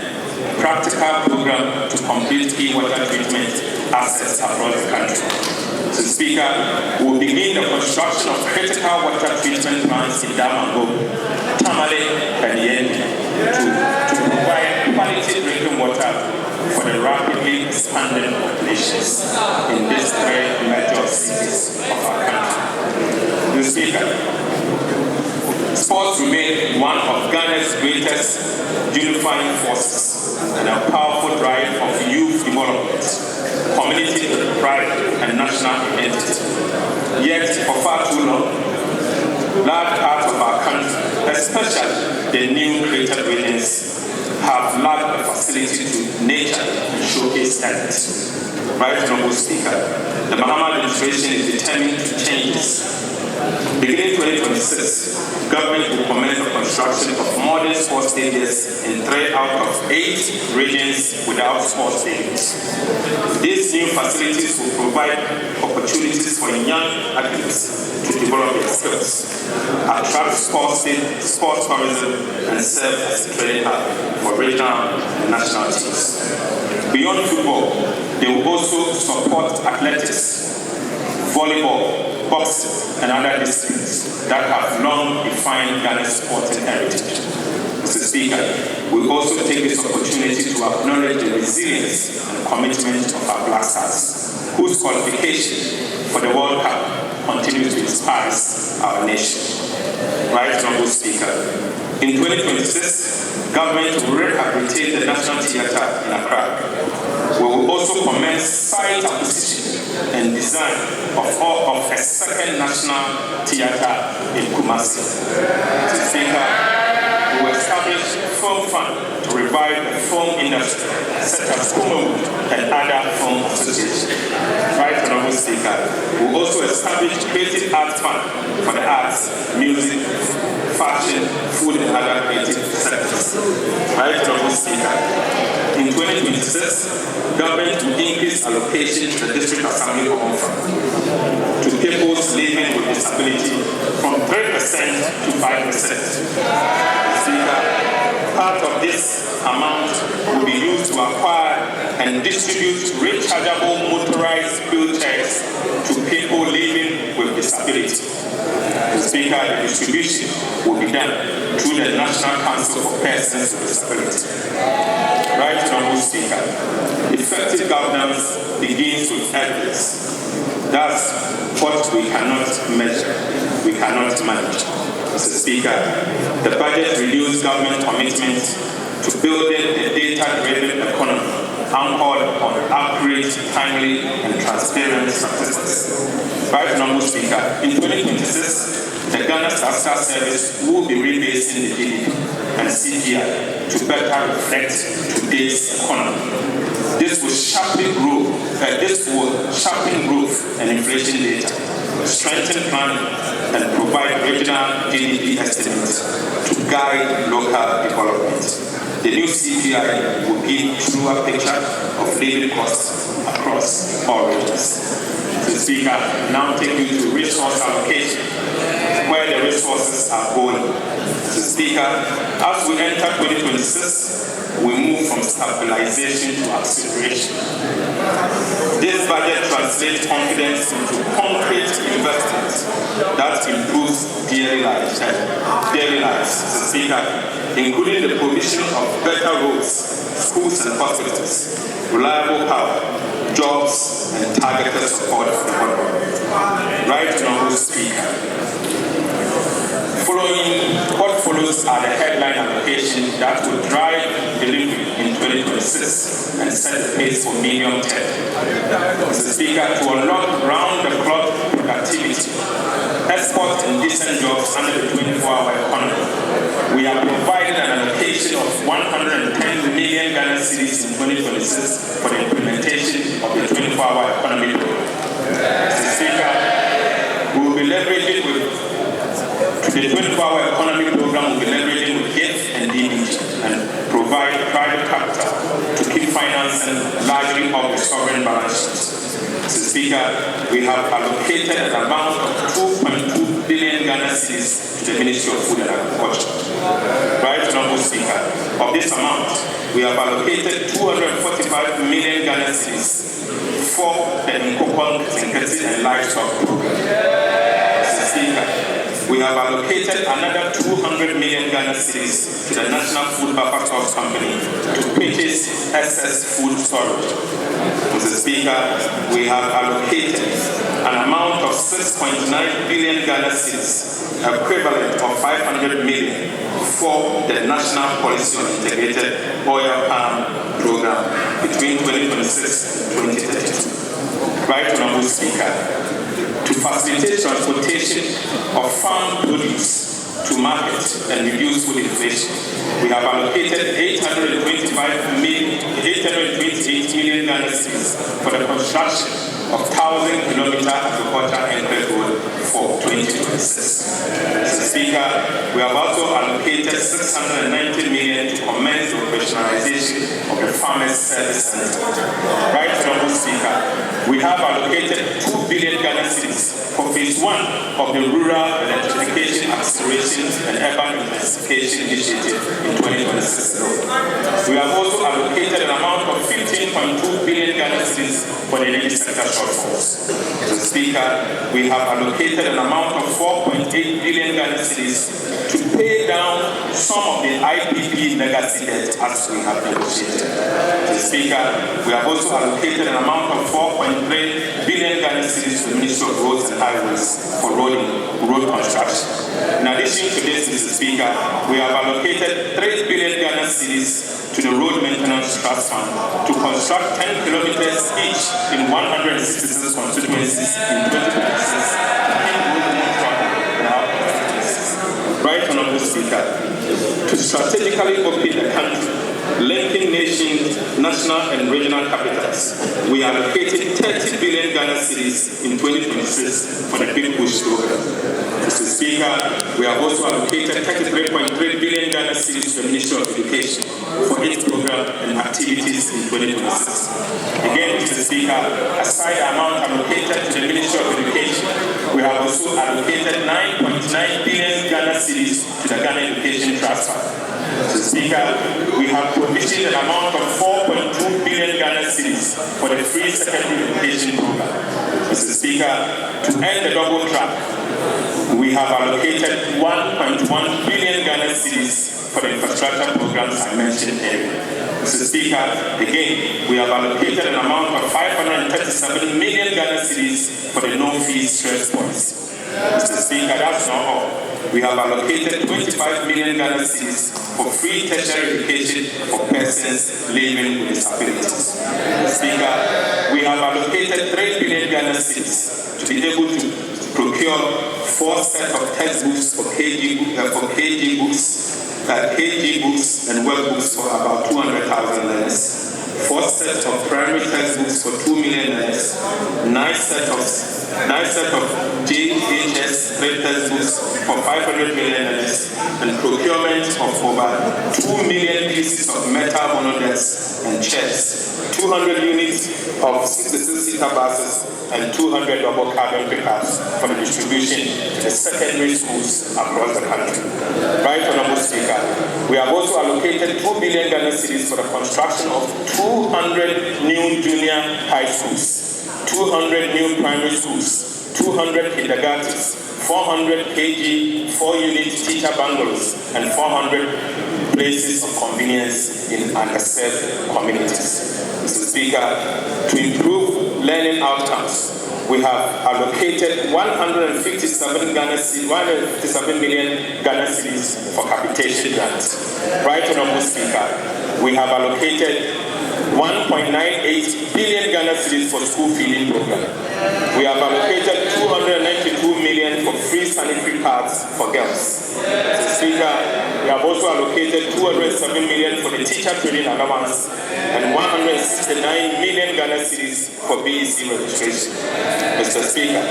practical program to complete e-water treatment assets across the country. Mr. Speaker, we will begin the construction of critical water treatment plants in Damango, Tamale, and Yendi to provide quality drinking water for the rapidly expanding populations in these 3 major cities of our country. Mr. Speaker, sports remain one of Ghana's greatest unifying forces and a powerful drive of youth development, community pride, and national identity. Yet, for far too long, large parts of our country, especially the new created regions, have lacked the facility to nature and showcase talent. Right Honorable Speaker, the Mahama administration is determined to change this. Beginning 2026, government will commence the construction of modern sports stadiums in 3 out of 8 regions without sports stadiums. These new facilities will provide opportunities for young athletes to develop their skills, attract sports tourism, and serve as a training hub for regional and national teams. Beyond football, they will also support athletics, volleyball, boxing, and other disciplines that have long defined Ghana's sporting heritage. Mr. Speaker, we also take this opportunity to acknowledge the resilience and commitment of our Black Stars, whose qualification for the World Cup continues to inspire our nation. Right Honorable Speaker, in 2026, government will rehabilitate the National Theatre in Accra. We will also commence site acquisition and design of a second national theatre in Kumasi. Mr. Speaker, we will establish a film fund to revive the film industry, such as Kumawood and other film associations. Right Honorable Speaker, we will also establish a creative arts fund for the arts, music, fashion, food, and other creative sectors. Right Honorable Speaker, in 2026, government will increase allocation to the District Assembly Home Fund to peoples living with disability from 3% to 5%. Speaker, part of this amount will be used to acquire and distribute rechargeable motorized wheelchairs to people living with disability. Speaker, the distribution will be done the National Council for Persons with Disability. Right, Honorable Speaker, effective governance begins with ethics. That's what we cannot measure, we cannot manage. Mr. Speaker, the budget renews government commitment to building a data-driven economy anchored on accurate, timely, and transparent statistics. Right, Honorable Speaker, in 2026, the Ghana Statistical Service will be rebasing the GDP and CPI to better reflect today's economy. This will sharpen growth and inflation data, strengthen planning, and provide regional GDP estimates to guide local development. The new CPI will give a truer picture of living costs across all regions. The Speaker, now take you to resource allocation, where the resources are going. The Speaker, as we enter 2026, we move from stabilization to acceleration. This budget translates confidence into concrete investments that improves daily lives. The Speaker, including the provision of better roads, schools and hospitals, reliable power, jobs, and targeted support for the economy. Right, Honorable Speaker. What follows are the headline allocations that will drive delivery in 2026 and set the pace for medium term. Mr. Speaker, to unlock round-the-clock productivity, export and decent jobs under the 24-hour economy, we have provided an allocation of 110 million Ghana cedis in 2026 for the implementation of the 24-hour economy program. Mr. Speaker, we will be leveraging the 24-hour economy program will be leveraging with GIF and DBG and provide private capital to keep financing largely of the sovereign balance sheet. Mr. Speaker, we have allocated an amount of 2.2 billion Ghana cedis to the Ministry of Food and Agriculture. Right, Honorable Speaker, of this amount, we have allocated 245 million Ghana cedis for the Nkokon, Tinkati and Livestock program. Mr. Speaker, we have allocated another 200 million Ghana cedis to the National Food Buffer Stocks Company to purchase excess food storage. Mr. Speaker, we have allocated an amount of 6.9 billion Ghana cedis, equivalent of 500 million, for the National Policy on Integrated Oil Palm Program between 2026 and 2032. Right, Honorable Speaker, to facilitate transportation of farm produce to market and reduce food inflation, we have allocated 828 million Ghana cedis for the construction of 1,000-kilometer agricultural anchored road for 2026. Mr. Speaker, we have also allocated 690 million to commence the operationalization of the Farmers Service Center. Right, Honorable Speaker, we have allocated 2 billion Ghana cedis for phase 1 of the Rural Electrification Acceleration and Urban Intensification Initiative in 2026 alone. We have also allocated an amount of 15.2 billion Ghana cedis for the energy sector shortfalls. Mr. Speaker, we have allocated an amount of 4.8 billion Ghana cedis to pay down some of the IPP legacy debt as we have negotiated. Mr. Speaker, we have also allocated an amount of 4.3 billion Ghana cedis to the Ministry of Roads and Highways for road construction. In addition to this, Mr. Speaker, we have allocated 3 billion Ghana cedis to the Road Maintenance Trust Fund to construct 10 kilometers each in 166 constituencies in 2026. Right, Honorable Speaker, to strategically open the country, linking nations, national and regional capitals, we allocated 30 billion Ghana cedis in 2026 for the Big Push program. Mr. Speaker, we have also allocated 33.3 billion Ghana cedis to the Ministry of Education for its program and activities in 2026. Again, Mr. Speaker, aside the amount allocated to the Ministry of Education, we have also allocated 9.9 billion Ghana cedis to the Ghana Education Trust Fund. Mr. Speaker, we have provisioned an amount of 4.2 billion Ghana cedis for the free secondary education program. Mr. Speaker, to end the double track, we have allocated 1.1 billion Ghana Ghana cedis for the infrastructure programs I mentioned earlier. Mr. Speaker, again, we have allocated an amount of 537 million Ghana cedis for the no-fee stress policy. Mr. Speaker, that's not all. We have allocated 25 million Ghana cedis for free tertiary education for persons living with disabilities. Mr. Speaker, we have allocated 3 billion Ghana cedis to be able to procure 4 sets of textbooks for KG books and workbooks for about 200,000 learners. 4 sets of primary textbooks for 2 million learners. 9 sets of JHS grade textbooks for 500 million learners, and procurement of over 2 million pieces of metal monodesks and chairs, 200 units of 66-seater buses, and 200 double cabin pickups for the distribution to the secondary schools across the country. Right, Honorable Speaker, we have also allocated 2 billion Ghana cedis for the construction of 200 new junior high schools, 200 new primary schools, 200 kindergartens, 400 KG 4-unit teacher bungalows, and 400 places of convenience in underserved communities. Mr. Speaker, to improve learning outcomes, we have allocated 157 million Ghana cedis for capitation grants. Right, Honorable Speaker, we have allocated 1.98 billion Ghana cedis for school feeding program. We have allocated 292 million for free sanitary pads for girls. Mr. Speaker, we have also allocated 207 million for the teacher training allowance and 169 million Ghana cedis for BEC registration. Mr. Speaker,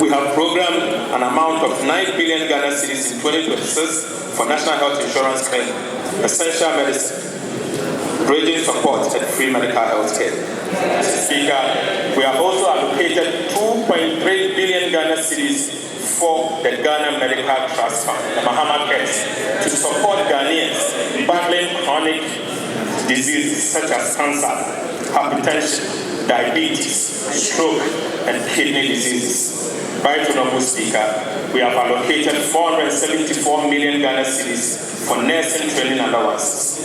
we have programmed an amount of 9 billion Ghana cedis in 2026 for national health insurance claim, essential medicine, bridging support, and free medical health care. Mr. Speaker, we have also allocated 2.3 billion Ghana cedis for the Ghana Medical Trust Fund, the Mahama Cares, to support Ghanaians battling chronic diseases such as cancer, hypertension, diabetes, stroke, and kidney diseases. Right, Honorable Speaker, we have allocated 474 million Ghana cedis for nursing training allowances.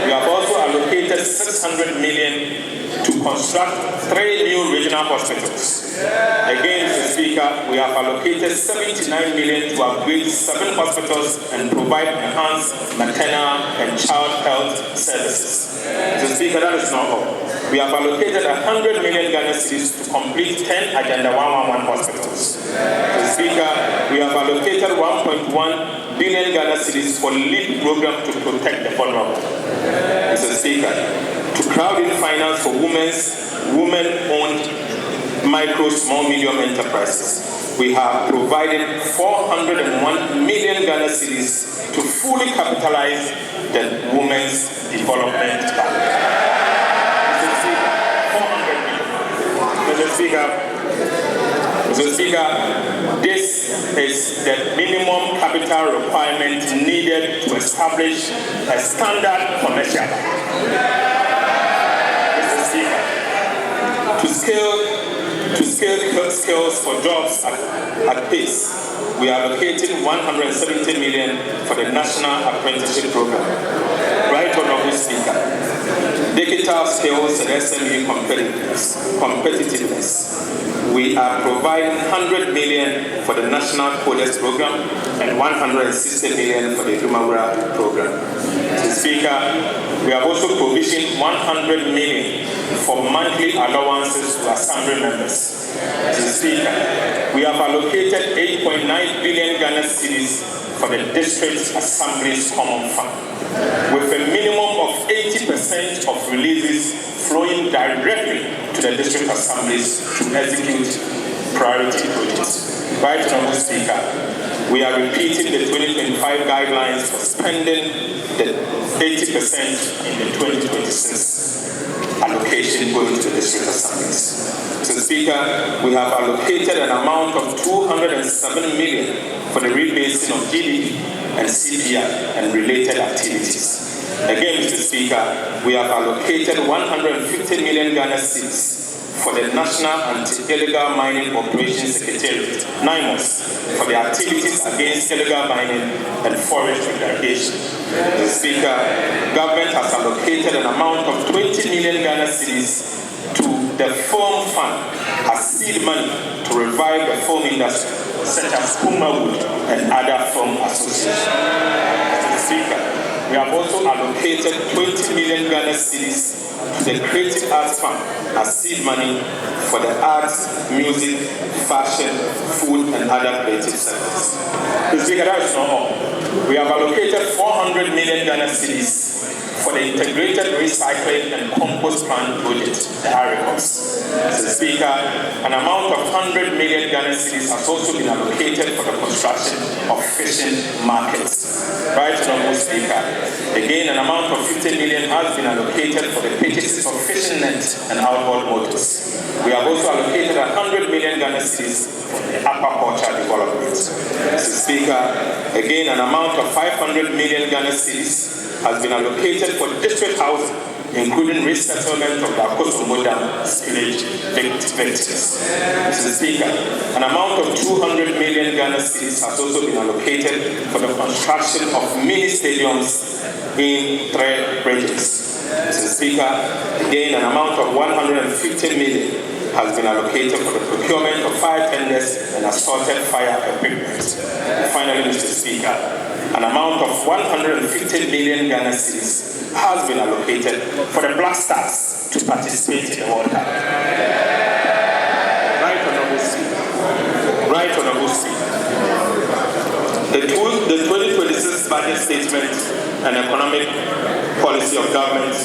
We have also allocated 600 million to construct 3 new regional hospitals. Again, Mr. Speaker, we have allocated 79 million to upgrade 7 hospitals and provide enhanced maternal and child health services. Mr. Speaker, that is not all. We have allocated 100 million Ghana cedis to complete 10 Agenda 111 hospitals. Mr. Speaker, we have allocated 1.1 billion Ghana cedis for LEAP program to protect the vulnerable. Mr. Speaker, to crowd in finance for women-owned micro, small, medium enterprises, we have provided 401 million Ghana cedis to fully capitalize the Women's Development Bank. Mr. Speaker, this is the minimum capital requirement needed to establish a standard commercial bank. Mr. Speaker, to scale skills for jobs at pace, we are allocating 170 million for the National Apprenticeship Program. Right, Honorable Speaker, digital skills and SME competitiveness. We are providing 100 million for the National Coders Program and 160 million for the Humawara Program. Mr. Speaker, we have also provisioned 100 million for monthly allowances to Assembly members. Mr. Speaker, we have allocated 8.9 billion Ghana cedis for the District Assembly's Common Fund, with a minimum of 80% of releases flowing directly to the District Assemblies to execute priority projects. Right, Honorable Speaker, we are repeating the 2025 guidelines for spending the 80% in the 2026 allocation going to the District Assemblies. Mr. Speaker, we have allocated an amount of 207 million for the rebasing of GDP and CPI and related activities. Again, Mr. Speaker, we have allocated 150 million Ghana cedis for the National Anti-Illegal Mining Operations Secretariat, NIMOS, for the activities against illegal mining and forest degradation. Mr. Speaker, government has allocated an amount of 20 million Ghana cedis to the film fund as seed money to revive the film industry, such as Wood and other film associations. Mr. Speaker, we have also allocated 20 million Ghana cedis to the Creative Arts Fund as seed money for the arts, music, fashion, food, and other creative sectors. Mr. Speaker, that is not all. We have allocated 400 million Ghana cedis for the Integrated Recycling and Compost Plant Project, the ARICOPS. Mr. Speaker, an amount of 100 million Ghana cedis has also been allocated for the construction of fishing markets. Right, Honorable Speaker. Again, an amount of 50 million has been allocated for the purchases of fishing nets and outboard motors. We have also allocated 100 million Ghana cedis for the aquaculture development. Mr. Speaker, again, an amount of 500 million Ghana cedis has been allocated for district housing, including resettlement of the Akosomoda spillage victims. Mr. Speaker, an amount of 200 million Ghana cedis has also been allocated for the construction of mini stadiums in 3 regions. Mr. Speaker, again, an amount of 150 million has been allocated for the procurement of fire tenders and assorted fire equipment. And finally, Mr. Speaker, an amount of 150 million Ghana cedis has been allocated for the Black Stars to participate in the World Cup. Right, Honorable Speaker. Right, Honorable Speaker. The 2026 budget statement and economic policy of government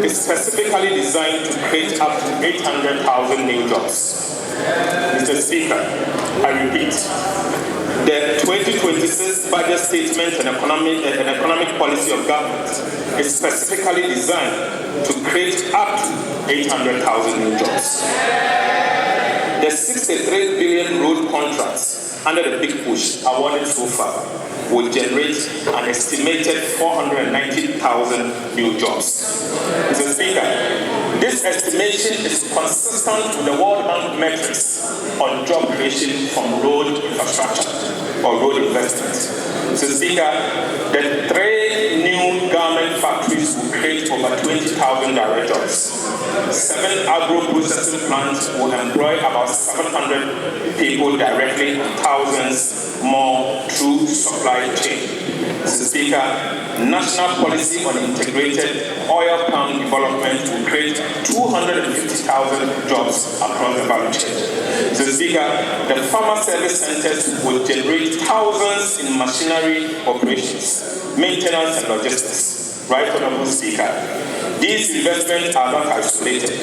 is specifically designed to create up to 800,000 new jobs. Mr. Speaker, I repeat, the 2026 budget statement and economic policy of government is specifically designed to create up to 800,000 new jobs. The 63 billion road contracts under the big push awarded so far will generate an estimated 490,000 new jobs. Mr. Speaker, this estimation is consistent with the World Bank metrics on job creation from road infrastructure or road investment. Mr. Speaker, the 3 new garment factories will create over 20,000 direct jobs. 7 agro-processing plants will employ about 700 people directly and thousands more through supply chain. Mr. Speaker, national policy on integrated oil palm development will create 250,000 jobs across the value chain. Mr. Speaker, the farmer service centers will generate thousands in machinery operations, maintenance and logistics. Right, Honorable Speaker, these investments are not isolated.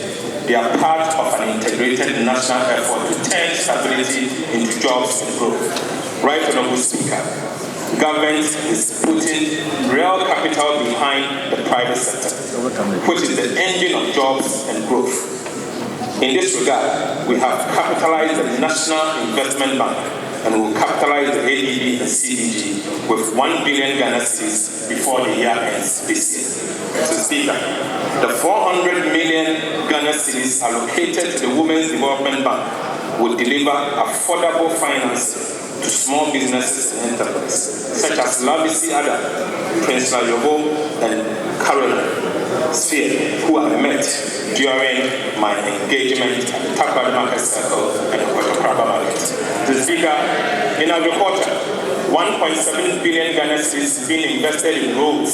They are part of an integrated national effort to turn stability into jobs and growth. Right, Honorable Speaker, government is putting real capital behind the private sector, which is the engine of jobs and growth. In this regard, we have capitalized the National Investment Bank and will capitalize the ADB and CDG with 1 billion Ghana cedis before the year ends this year. Mr. Speaker, the 400 million Ghana cedis allocated to the Women's Development Bank will deliver affordable financing to small businesses and enterprises, such as Lavisi Ada, Prince Layobo, and Caroline Sphere, who I met during my engagement at the Takwad Market Circle and the Kotokraba Market. Mr. Speaker, in agriculture, 1.7 billion Ghana cedis is being invested in roads,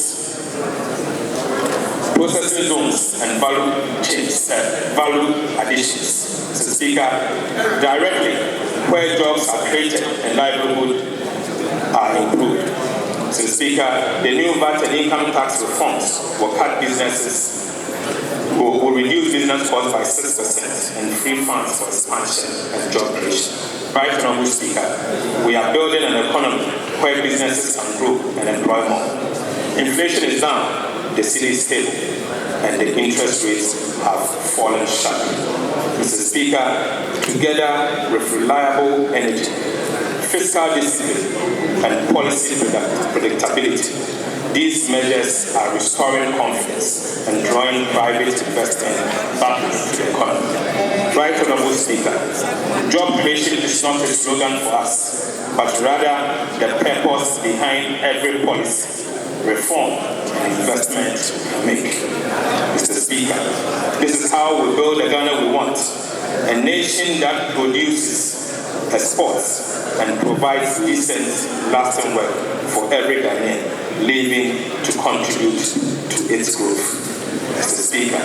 processing zones, and value chains, value additions. Mr. Speaker, directly where jobs are created and livelihood are improved. Mr. Speaker, the new VAT and income tax reforms will cut businesses, will reduce business costs by 6% and free funds for expansion and job creation. Right, Honorable Speaker, we are building an economy where businesses can grow and employ more. Inflation is down, the city is stable, and the interest rates have fallen sharply. Mr. Speaker, together with reliable energy, fiscal discipline, and policy predictability, These measures are restoring confidence and drawing private investment back into the economy. Right, Honorable Speaker, job creation is not a slogan for us, but rather the purpose behind every policy, reform, and investment we make. Mr. Speaker, this is how we build the Ghana we want, a nation that produces, exports, and provides decent, lasting work for every Ghanaian living to contribute to its growth. Mr. Speaker,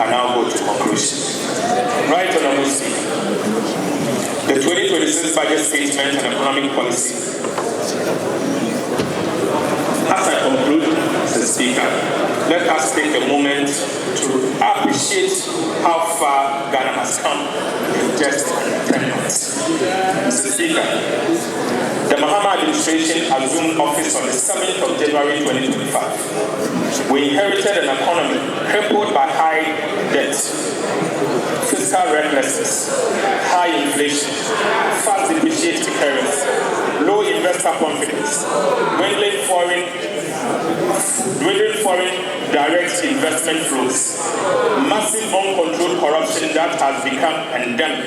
I now go to conclusion. Right, Honorable Speaker, the 2026 budget statement and economic policy. As I conclude, Mr. Speaker, let us take a moment to appreciate how far Ghana has come in just 10 months. Mr. Speaker, the Mahama administration assumed office on the 7th of January 2025. We inherited an economy crippled by high debt, fiscal recklessness, high inflation, fast depreciating currency, low investor confidence, dwindling foreign direct investment flows, massive uncontrolled corruption that has become endemic,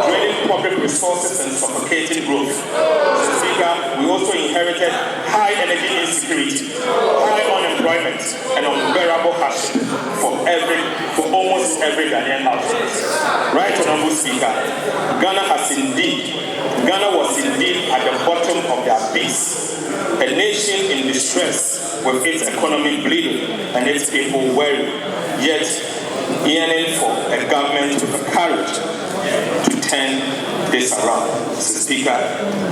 draining public resources and suffocating growth. Mr. Speaker, we also inherited high energy insecurity, high unemployment, and unbearable hardship for almost every Ghanaian household. Right, Honorable Speaker, Ghana was indeed at the bottom of the abyss, a nation in distress with its economy bleeding and its people weary, yet yearning for a government with the courage to turn this around. Mr. Speaker,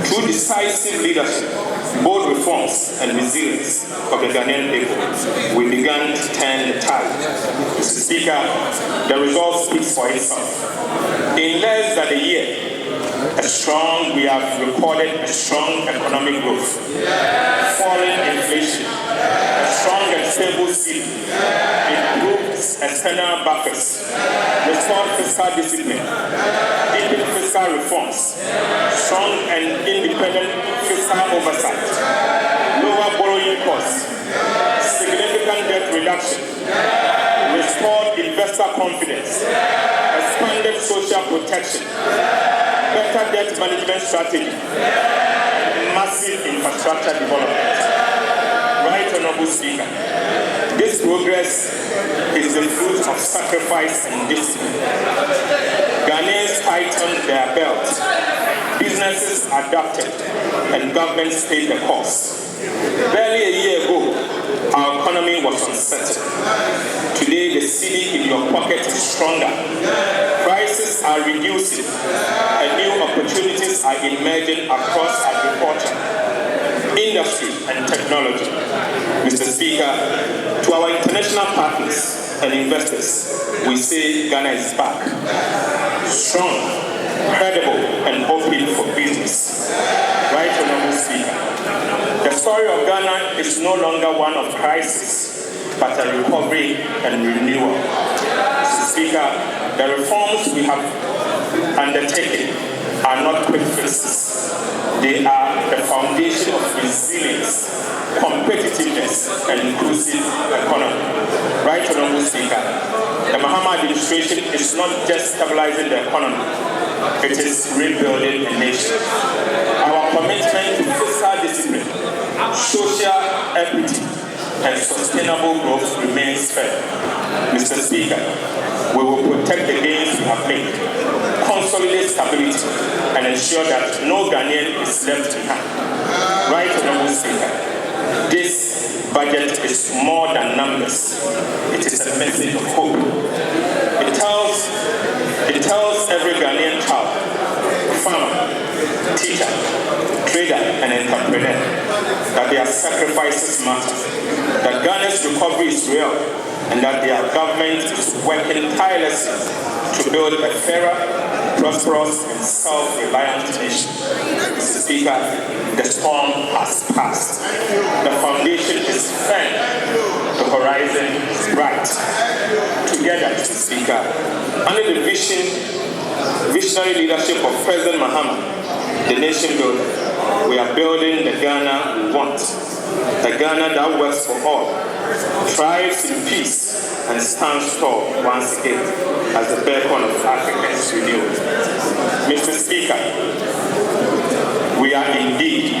through decisive leadership, bold reforms and resilience of the Ghanaian people, we began to turn the tide. Mr. Speaker, the result speaks for itself. In less than a year, we have recorded a strong economic growth, falling inflation, a strong and stable ceiling, improved external buffers, restored fiscal discipline, deepened fiscal reforms, strong and independent fiscal oversight, lower borrowing costs, significant debt reduction, restored investor confidence, expanded social protection, better debt management strategy, massive infrastructure development. Right, Honorable Speaker, this progress is the fruit of sacrifice and discipline. Ghanaians tightened their belts, businesses adapted, and governments paid the cost. Barely a year ago, our economy was uncertain. Today, the cedi in your pocket is stronger. Prices are reducing, and new opportunities are emerging across agriculture, industry, and technology. Mr. Speaker, to our international partners and investors, we say Ghana is back. Strong, credible, and open for business. Right, Honorable Speaker, the story of Ghana is no longer one of crisis, but a recovery and renewal. Mr. Speaker, the reforms we have undertaken are not quick fixes. They are the foundation of resilience, competitiveness, and inclusive economy. Right, Honorable Speaker, the Mahama administration is not just stabilizing the economy, it is rebuilding the nation. Our commitment to fiscal discipline, social equity, and sustainable growth remains firm. Mr. Speaker, we will protect the gains we have made, consolidate stability, and ensure that no Ghanaian is left behind. Right, Honorable Speaker, this budget is more than numbers. It is a message of hope. It tells every Ghanaian child, farmer, teacher, trader, and entrepreneur that their sacrifices matter, that Ghana's recovery is real, and that their government is working tirelessly to build a fairer, prosperous, and self-reliant nation. Mr. Speaker, the storm has passed. The foundation is firm. The horizon is bright. Together, Mr. Speaker, under the visionary leadership of President Mahama, the nation builder, we are building the Ghana we want. a Ghana that works for all, thrives in peace, and stands tall once again as the beacon of Africans renewed. Mr. Speaker, we are indeed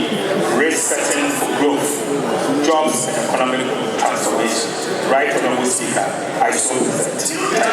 resetting for growth, jobs, and economic transformation. Right, Honorable Speaker, I so present.